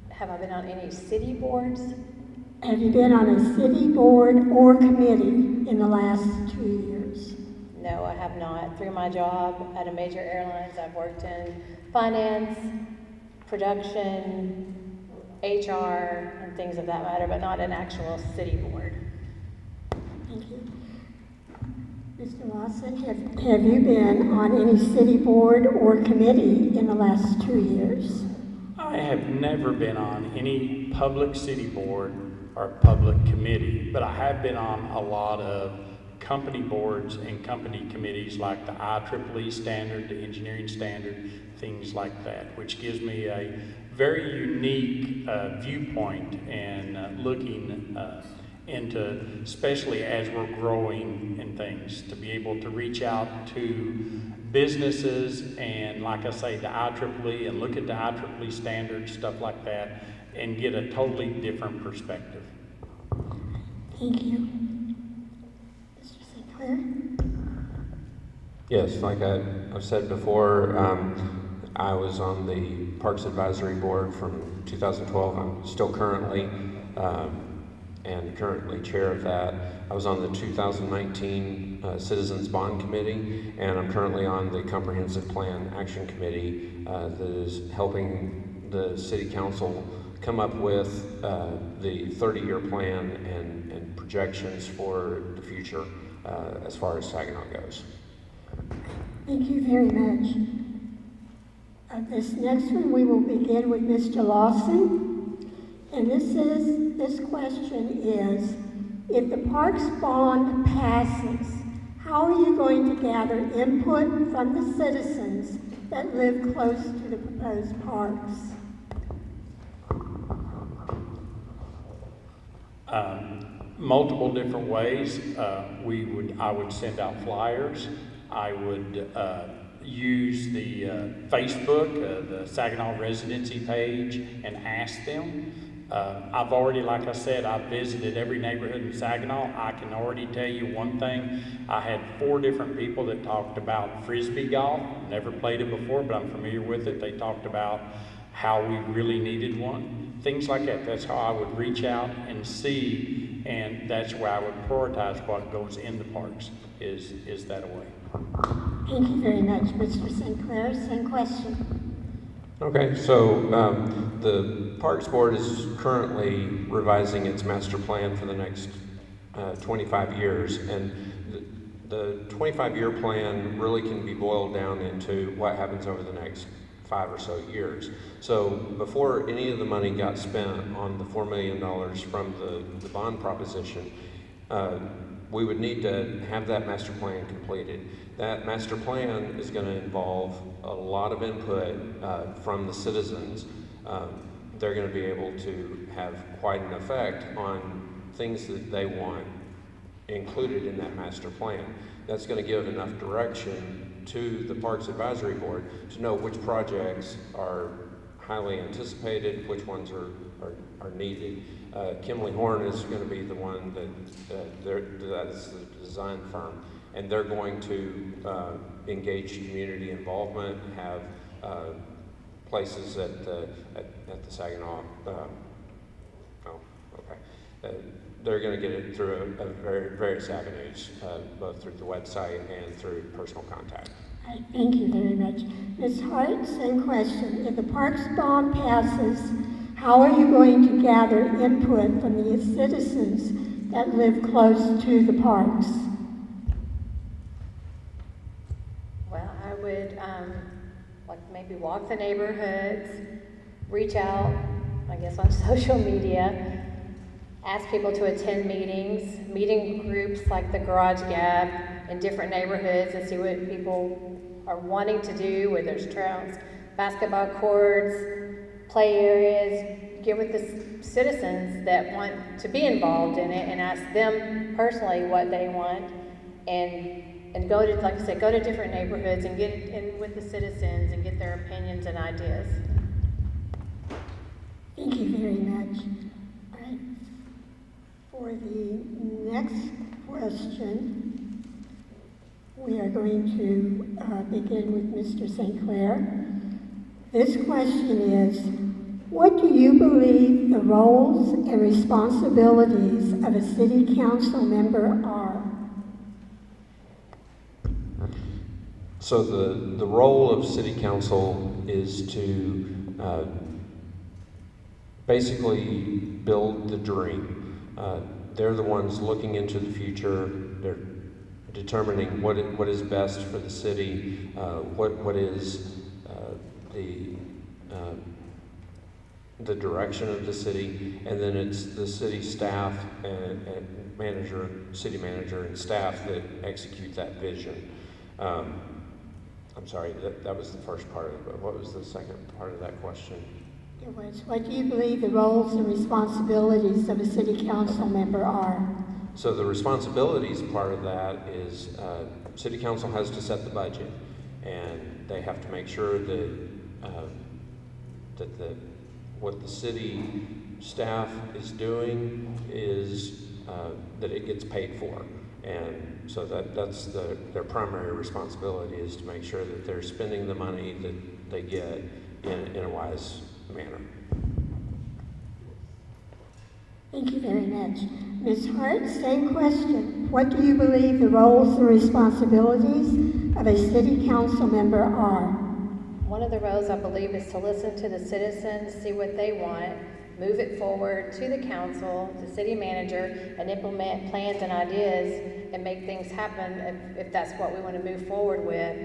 Have I been on any city boards? Have you been on a city board or committee in the last 2 years? No, I have not. Through my job at a major airlines, I've worked in finance, production, HR, and things of that matter, but not an actual city board. Thank you. Mr. Lawson, have you been on any city board or committee in the last 2 years? I have never been on any public city board or public committee, but I have been on a lot of company boards and company committees like the IEEE standard, the engineering standard, things like that, which gives me a very unique viewpoint and looking into, especially as we're growing in things, to be able to reach out to businesses and, like I say, the IEEE, and look at the IEEE standards, stuff like that, and get a totally different perspective. Thank you. Mr. St. Clair? Yes, like I've said before, I was on the Parks Advisory Board from 2012. I'm still currently and currently chair of that. I was on the 2019 Citizens Bond Committee, and I'm currently on the Comprehensive Plan Action Committee that is helping the City Council come up with the 30-year plan and projections for the future as far as Saginaw goes. Thank you very much. This next one, we will begin with Mr. Lawson. And this question is, if the parks bond passes, how are you going to gather input from the citizens that live close to the proposed parks? Multiple different ways. I would send out flyers. I would use the Facebook, the Saginaw residency page, and ask them. I've already, like I said, I've visited every neighborhood in Saginaw. I can already tell you one thing. I had 4 different people that talked about Frisbee golf. Never played it before, but I'm familiar with it. They talked about how we really needed one. Things like that. That's how I would reach out and see, and that's where I would prioritize what goes in the parks, is that a way. Thank you very much, Mr. St. Clair. Same question. Okay, so the Parks Board is currently revising its master plan for the next 25 years, and the 25-year plan really can be boiled down into what happens over the next 5 or so years. So before any of the money got spent on the $4 million from the bond proposition, we would need to have that master plan completed. That master plan is going to involve a lot of input from the citizens. They're going to be able to have quite an effect on things that they want included in that master plan. That's going to give enough direction to the Parks Advisory Board to know which projects are highly anticipated, which ones are needed. Kimley Horn is going to be the one that's the design firm, and they're going to engage community involvement, have places at the Saginaw. They're going to get it through various avenues, both through the website and through personal contact. All right, thank you very much. Ms. Hart, same question. If the parks bond passes, how are you going to gather input from the citizens that live close to the parks? Well, I would like maybe walk the neighborhoods, reach out, I guess, on social media, ask people to attend meetings, meeting groups like the Garage Gap in different neighborhoods, and see what people are wanting to do, where there's trails, basketball courts, play areas. Get with the citizens that want to be involved in it and ask them personally what they want, and go to, like I said, go to different neighborhoods and get in with the citizens and get their opinions and ideas. Thank you very much. All right. For the next question, we are going to begin with Mr. St. Clair. This question is, What do you believe the roles and responsibilities of a city council member are? So the role of city council is to basically build the dream. They're the ones looking into the future. They're determining what is best for the city, what is the direction of the city, and then it's the city staff and manager, city manager and staff that execute that vision. I'm sorry, that was the first part of it, but what was the second part of that question? It was, what do you believe the roles and responsibilities of a city council member are? So the responsibilities part of that is city council has to set the budget, and they have to make sure that what the city staff is doing is that it gets paid for. And so that's their primary responsibility, is to make sure that they're spending the money that they get in a wise manner. Thank you very much. Ms. Hart, same question. What do you believe the roles and responsibilities of a city council member are? One of the roles, I believe, is to listen to the citizens, see what they want, move it forward to the council, the city manager, and implement plans and ideas and make things happen if that's what we want to move forward with.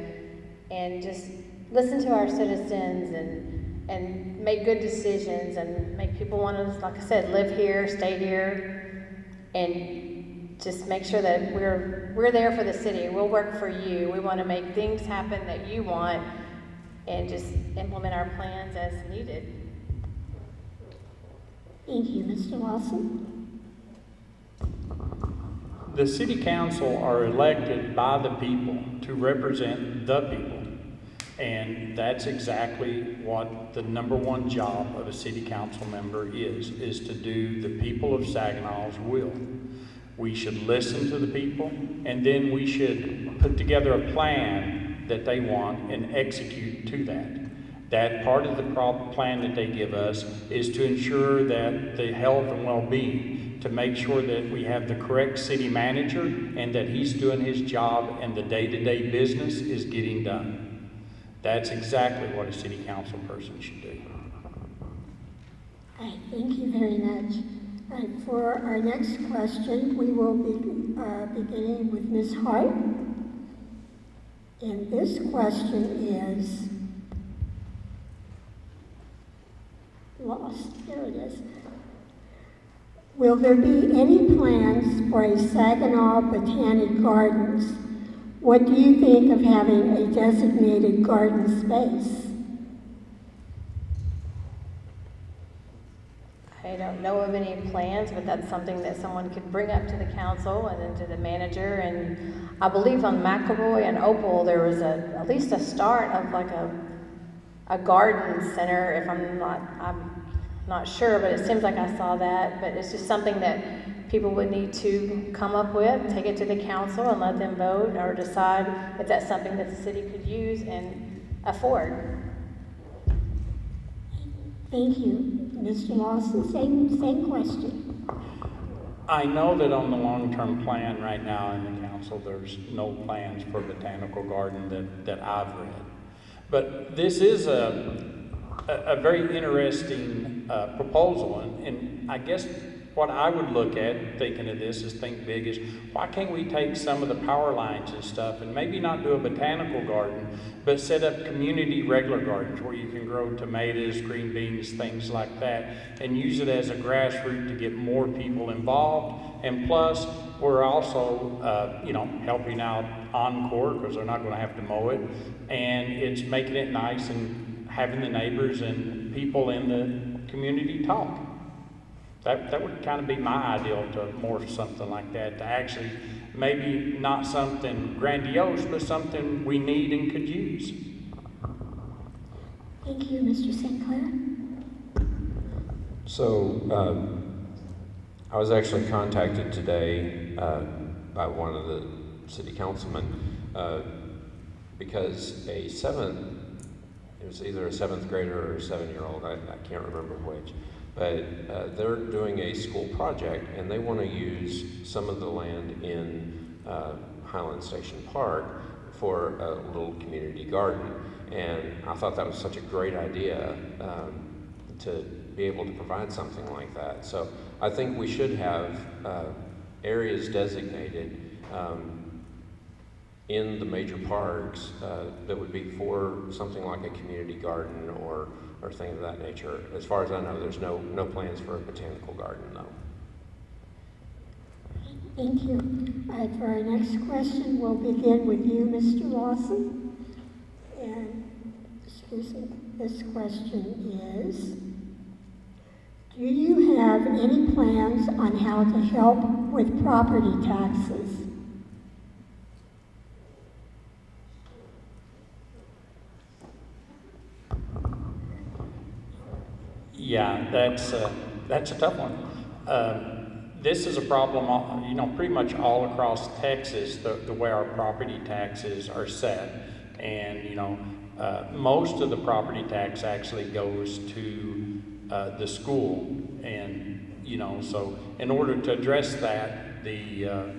And just listen to our citizens and make good decisions and make people want to, like I said, live here, stay here, and just make sure that we're there for the city. We'll work for you. We want to make things happen that you want and just implement our plans as needed. Thank you, Mr. Lawson. The city council are elected by the people to represent the people. And that's exactly what the number one job of a city council member is to do the people of Saginaw's will. We should listen to the people, and then we should put together a plan that they want and execute to that. That part of the plan that they give us is to ensure that the health and well-being, to make sure that we have the correct city manager and that he's doing his job and the day-to-day business is getting done. That's exactly what a city council person should do. All right, thank you very much. All right, for our next question, we will be beginning with Ms. Hart. And this question is lost. Here it is. Will there be any plans for a Saginaw Botanic Gardens? What do you think of having a designated garden space? I don't know of any plans, but that's something that someone could bring up to the council and then to the manager. And I believe on McElroy and Opal there was at least a start of like a garden center. If I'm not sure, but it seems like I saw that. But it's just something that people would need to come up with, take it to the council and let them vote or decide if that's something that the city could use and afford. Thank you. Mr. Lawson, same question. I know that on the long-term plan right now in the council, there's no plans for a botanical garden that I've read. But this is a very interesting proposal, and I guess what I would look at thinking of this is think big is, why can't we take some of the power lines and stuff and maybe not do a botanical garden, but set up community regular gardens where you can grow tomatoes, green beans, things like that, and use it as a grassroots to get more people involved. And plus, we're also, helping out Encore because they're not going to have to mow it, and it's making it nice and having the neighbors and people in the community talk. That would kind of be my ideal to morph something like that, to actually maybe not something grandiose, but something we need and could use. Thank you, Mr. St. Clair. So I was actually contacted today by one of the city councilmen because a 7th it was either a 7th grader or a 7-year-old, I can't remember which. But they're doing a school project, and they want to use some of the land in Highland Station Park for a little community garden. And I thought that was such a great idea to be able to provide something like that. So I think we should have areas designated in the major parks that would be for something like a community garden or things of that nature. As far as I know, there's no plans for a botanical garden, though. Thank you. For our next question, we'll begin with you, Mr. Lawson. And, excuse me, this question is, do you have any plans on how to help with property taxes? Yeah, that's a tough one. This is a problem, you know, pretty much all across Texas, the way our property taxes are set. And, you know, most of the property tax actually goes to the school. And, you know, so in order to address that, the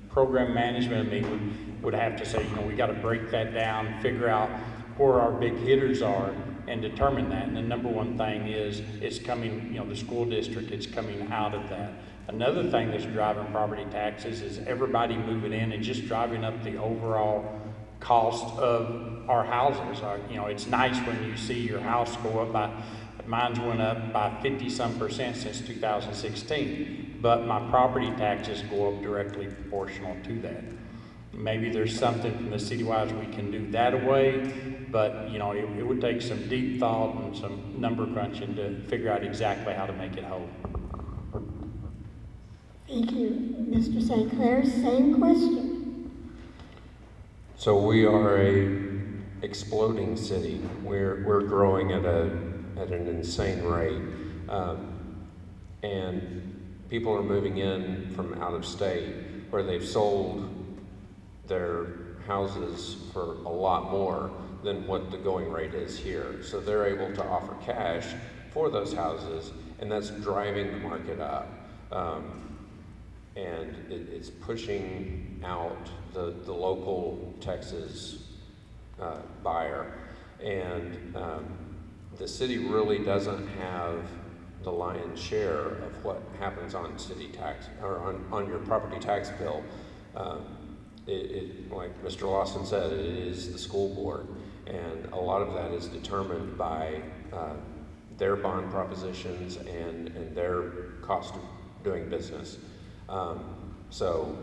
program management would have to say, you know, we got to break that down, figure out where our big hitters are, and determine that. And the number one thing is it's coming, you know, the school district, it's coming out of that. Another thing that's driving property taxes is everybody moving in and just driving up the overall cost of our houses. You know, it's nice when you see your house go up by, mine's went up by 50-some% since 2016, but my property taxes go up directly proportional to that. Maybe there's something from the city-wise we can do that away, but you know, it would take some deep thought and some number crunching to figure out exactly how to make it whole. Thank you. Mr. St. Clair, same question. So we are a exploding city. We're growing at an insane rate, and people are moving in from out of state where they've sold their houses for a lot more than what the going rate is here. So they're able to offer cash for those houses, and that's driving the market up. And it's pushing out the local Texas buyer. And the city really doesn't have the lion's share of what happens on city tax, or on your property tax bill. Like Mr. Lawson said, it is the school board, and a lot of that is determined by their bond propositions and their cost of doing business. So,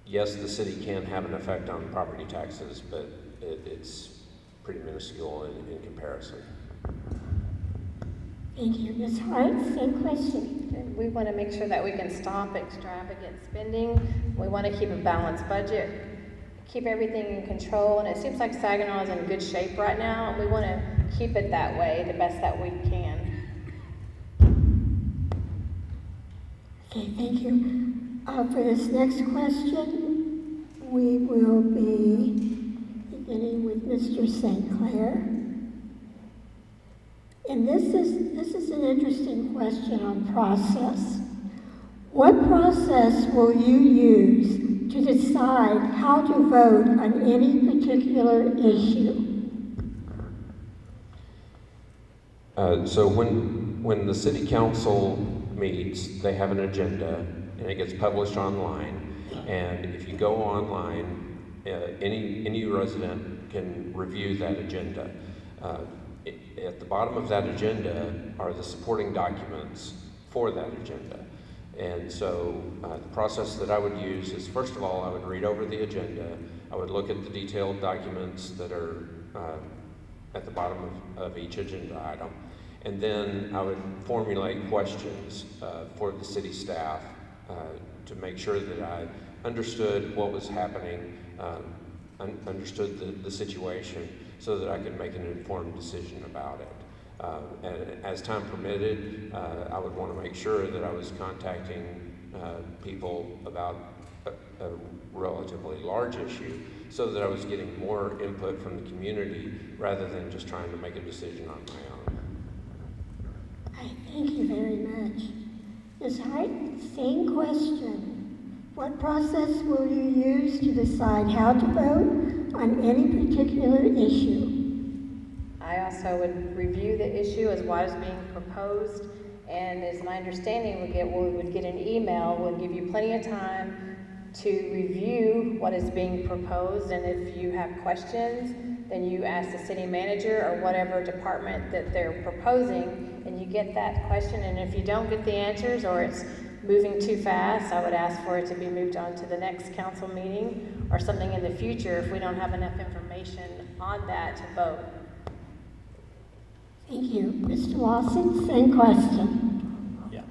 yes, the city can have an effect on property taxes, but it's pretty minuscule in comparison. Thank you. Ms. Hart, same question. We want to make sure that we can stop extravagant spending. We want to keep a balanced budget, keep everything in control, and it seems like Saginaw is in good shape right now, and we want to keep it that way the best that we can. Okay, thank you. For this next question, we will be beginning with Mr. St. Clair. And this is an interesting question on process. What process will you use to decide how to vote on any particular issue? So when the city council meets, they have an agenda, and it gets published online. And if you go online, any resident can review that agenda. At the bottom of that agenda are the supporting documents for that agenda. And so the process that I would use is, first of all, I would read over the agenda. I would look at the detailed documents that are at the bottom of each agenda item. And then I would formulate questions for the city staff to make sure that I understood what was happening, understood the situation, so that I could make an informed decision about it. And as time permitted, I would want to make sure that I was contacting people about a relatively large issue, so that I was getting more input from the community rather than just trying to make a decision on my own. I thank you very much. Ms. Hart, same question. What process will you use to decide how to vote on any particular issue? I also would review the issue as what is being proposed, and as my understanding, we would get an email, would give you plenty of time to review what is being proposed, and if you have questions, then you ask the city manager or whatever department that they're proposing, and you get that question, and if you don't get the answers or it's moving too fast, I would ask for it to be moved on to the next council meeting or something in the future if we don't have enough information on that to vote. Thank you. Mr. Lawson, same question. Yeah.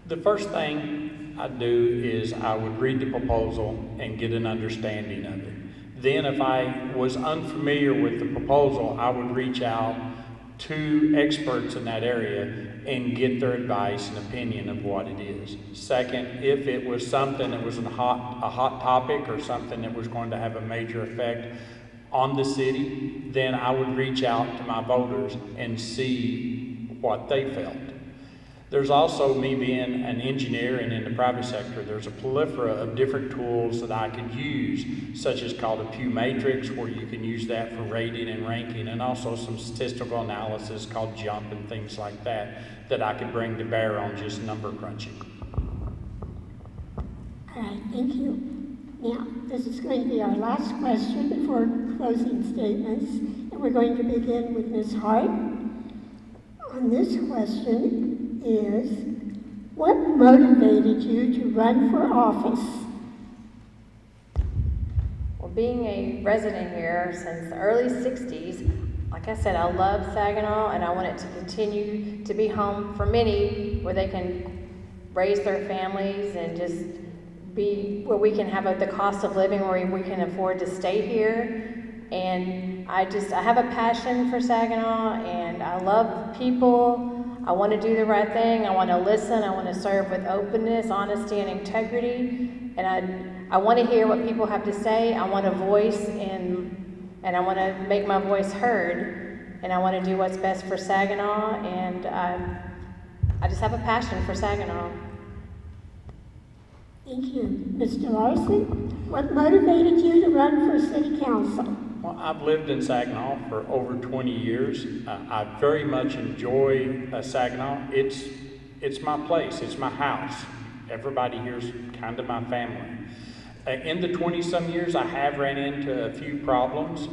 The first thing I'd do is I would read the proposal and get an understanding of it. Then if I was unfamiliar with the proposal, I would reach out to experts in that area and get their advice and opinion of what it is. Second, if it was something that was a hot topic or something that was going to have a major effect on the city, then I would reach out to my voters and see what they felt. There's also, me being an engineer and in the private sector, there's a plethora of different tools that I could use, such as called a Pew Matrix, where you can use that for rating and ranking, and also some statistical analysis called JUMP and things like that, that I could bring to bear on just number crunching. All right, thank you. Now, this is going to be our last question before closing statements, and we're going to begin with Ms. Hart. On this question is, what motivated you to run for office? Well, being a resident here since the early 60s, like I said, I love Saginaw and I want it to continue to be home for many where they can raise their families and just be where we can have the cost of living where we can afford to stay here. And I have a passion for Saginaw and I love people. I want to do the right thing. I want to listen. I want to serve with openness, honesty, and integrity. And I want to hear what people have to say. I want a voice and I want to make my voice heard. And I want to do what's best for Saginaw. And I just have a passion for Saginaw. Thank you. Mr. Larson, what motivated you to run for city council? Well, I've lived in Saginaw for over 20 years. I very much enjoy Saginaw. It's my place. It's my house. Everybody here's kind of my family. In the 20-some years, I have ran into a few problems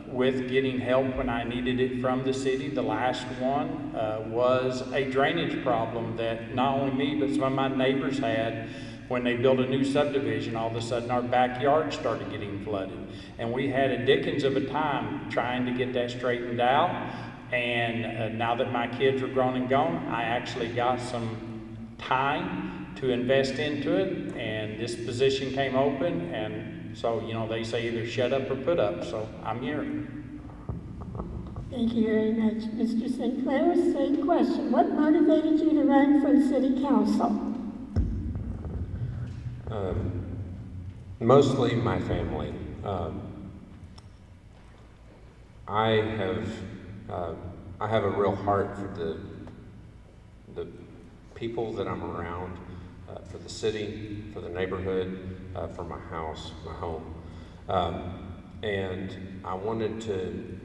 with getting help when I needed it from the city. The last one was a drainage problem that not only me, but some of my neighbors had. When they built a new subdivision, all of a sudden our backyard started getting flooded. And we had a dickens of a time trying to get that straightened out. And now that my kids are grown and gone, I actually got some time to invest into it. And this position came open. And so, they say either shut up or put up. So I'm here. Thank you very much. Mr. St. Clair, same question. What motivated you to run for city council? Mostly my family. I have a real heart for the people that I'm around, for the city, for the neighborhood, for my house, my home, and I wanted to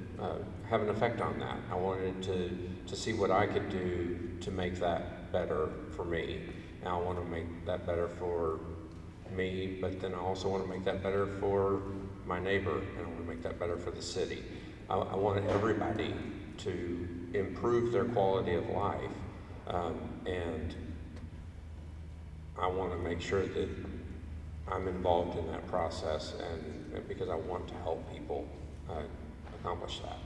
have an effect on that. I wanted to see what I could do to make that better for me. And I want to make that better for me, but then I also want to make that better for my neighbor, and I want to make that better for the city. I want everybody to improve their quality of life, and I want to make sure that I'm involved in that process, and because I want to help people accomplish that.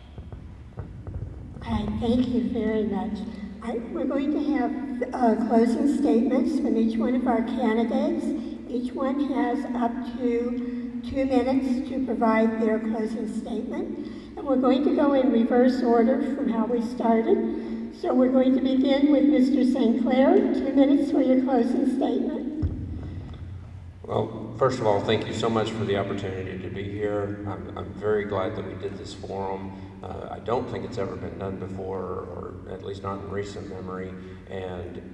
All right, thank you very much. We're going to have closing statements from each one of our candidates. Each one has up to 2 minutes to provide their closing statement. And we're going to go in reverse order from how we started. So we're going to begin with Mr. St. Clair. 2 minutes for your closing statement. Well, first of all, thank you so much for the opportunity to be here. I'm very glad that we did this forum. I don't think it's ever been done before, or at least not in recent memory. And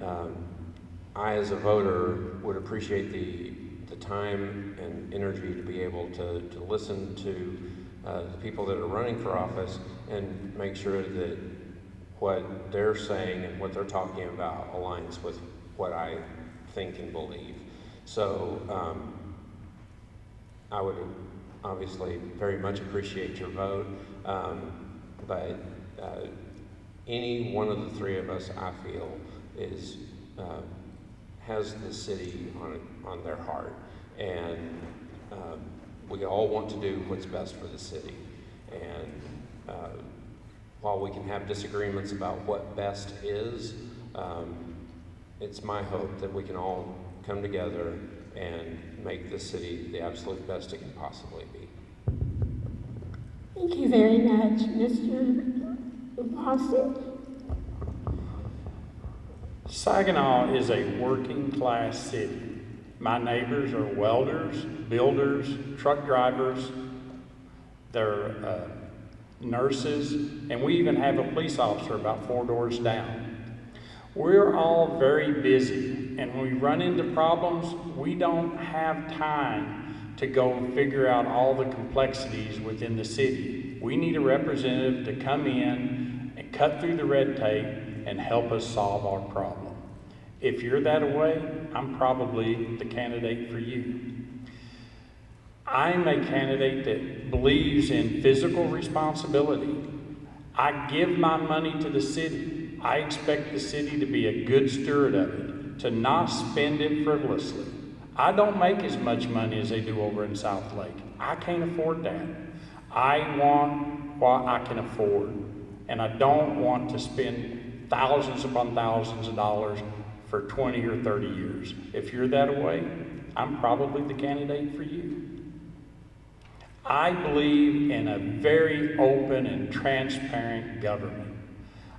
I, as a voter, would appreciate the time and energy to be able to listen to the people that are running for office and make sure that what they're saying and what they're talking about aligns with what I think and believe. So I would obviously very much appreciate your vote, but any one of the three of us, I feel, is has the city on their heart, and we all want to do what's best for the city. And while we can have disagreements about what best is, it's my hope that we can all come together and make this city the absolute best it can possibly be. Thank you very much, Mr. Lawson. Saginaw is a working class city. My neighbors are welders, builders, truck drivers, they're nurses, and we even have a police officer about 4 doors down. We're all very busy, and when we run into problems, we don't have time to go figure out all the complexities within the city. We need a representative to come in and cut through the red tape and help us solve our problem. If you're that way, I'm probably the candidate for you. I'm a candidate that believes in physical responsibility. I give my money to the city. I expect the city to be a good steward of it, to not spend it frivolously. I don't make as much money as they do over in South Lake. I can't afford that. I want what I can afford, and I don't want to spend thousands upon thousands of dollars for 20 or 30 years. If you're that way, I'm probably the candidate for you. I believe in a very open and transparent government.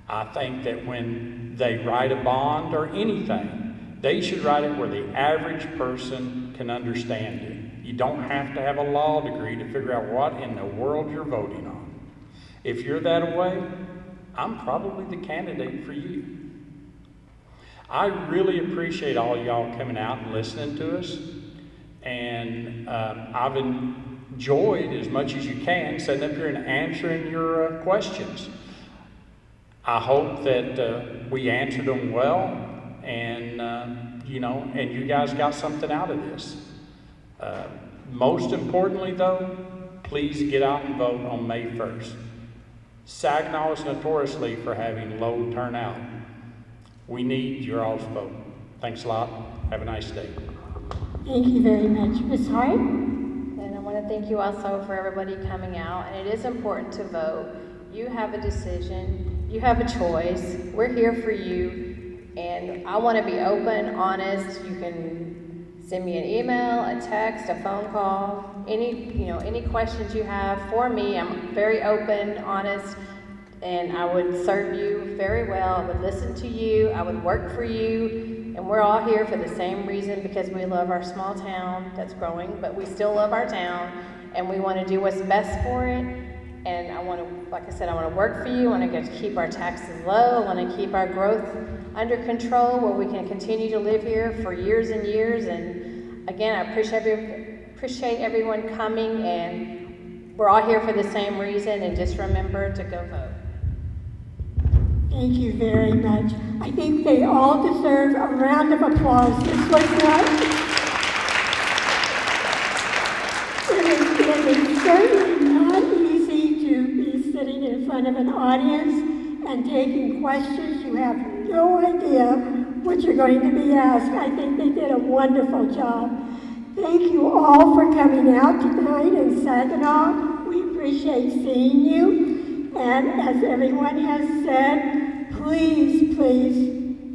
I think that when they write a bond or anything, they should write it where the average person can understand it. You don't have to have a law degree to figure out what in the world you're voting on. If you're that way, I'm probably the candidate for you. I really appreciate all y'all coming out and listening to us. And I've enjoyed as much as you can sitting up here and answering your questions. I hope that we answered them well, and and you guys got something out of this. Most importantly, though, please get out and vote on May 1st. Saginaw is notoriously for having low turnout. We need your all's vote. Thanks a lot. Have a nice day. Thank you very much. Ms. Hart? And I want to thank you also for everybody coming out. And it is important to vote. You have a decision. You have a choice. We're here for you. And I want to be open, honest. You can send me an email, a text, a phone call, any questions you have for me. I'm very open, honest, and I would serve you very well. I would listen to you. I would work for you. And we're all here for the same reason, because we love our small town that's growing, but we still love our town, and we want to do what's best for it. And I want to, like I said, I want to work for you. I want to keep our taxes low. I want to keep our growth under control where we can continue to live here for years and years. And again, I appreciate everyone coming, and we're all here for the same reason. And just remember to go vote. Thank you very much. I think they all deserve a round of applause. This was it is certainly not easy to be sitting in front of an audience and taking questions. You have no idea what you're going to be asked. I think they did a wonderful job. Thank you all for coming out tonight in Saginaw. We appreciate seeing you. And as everyone has said, please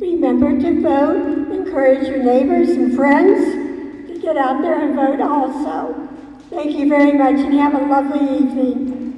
remember to vote. Encourage your neighbors and friends to get out there and vote also. Thank you very much, and have a lovely evening.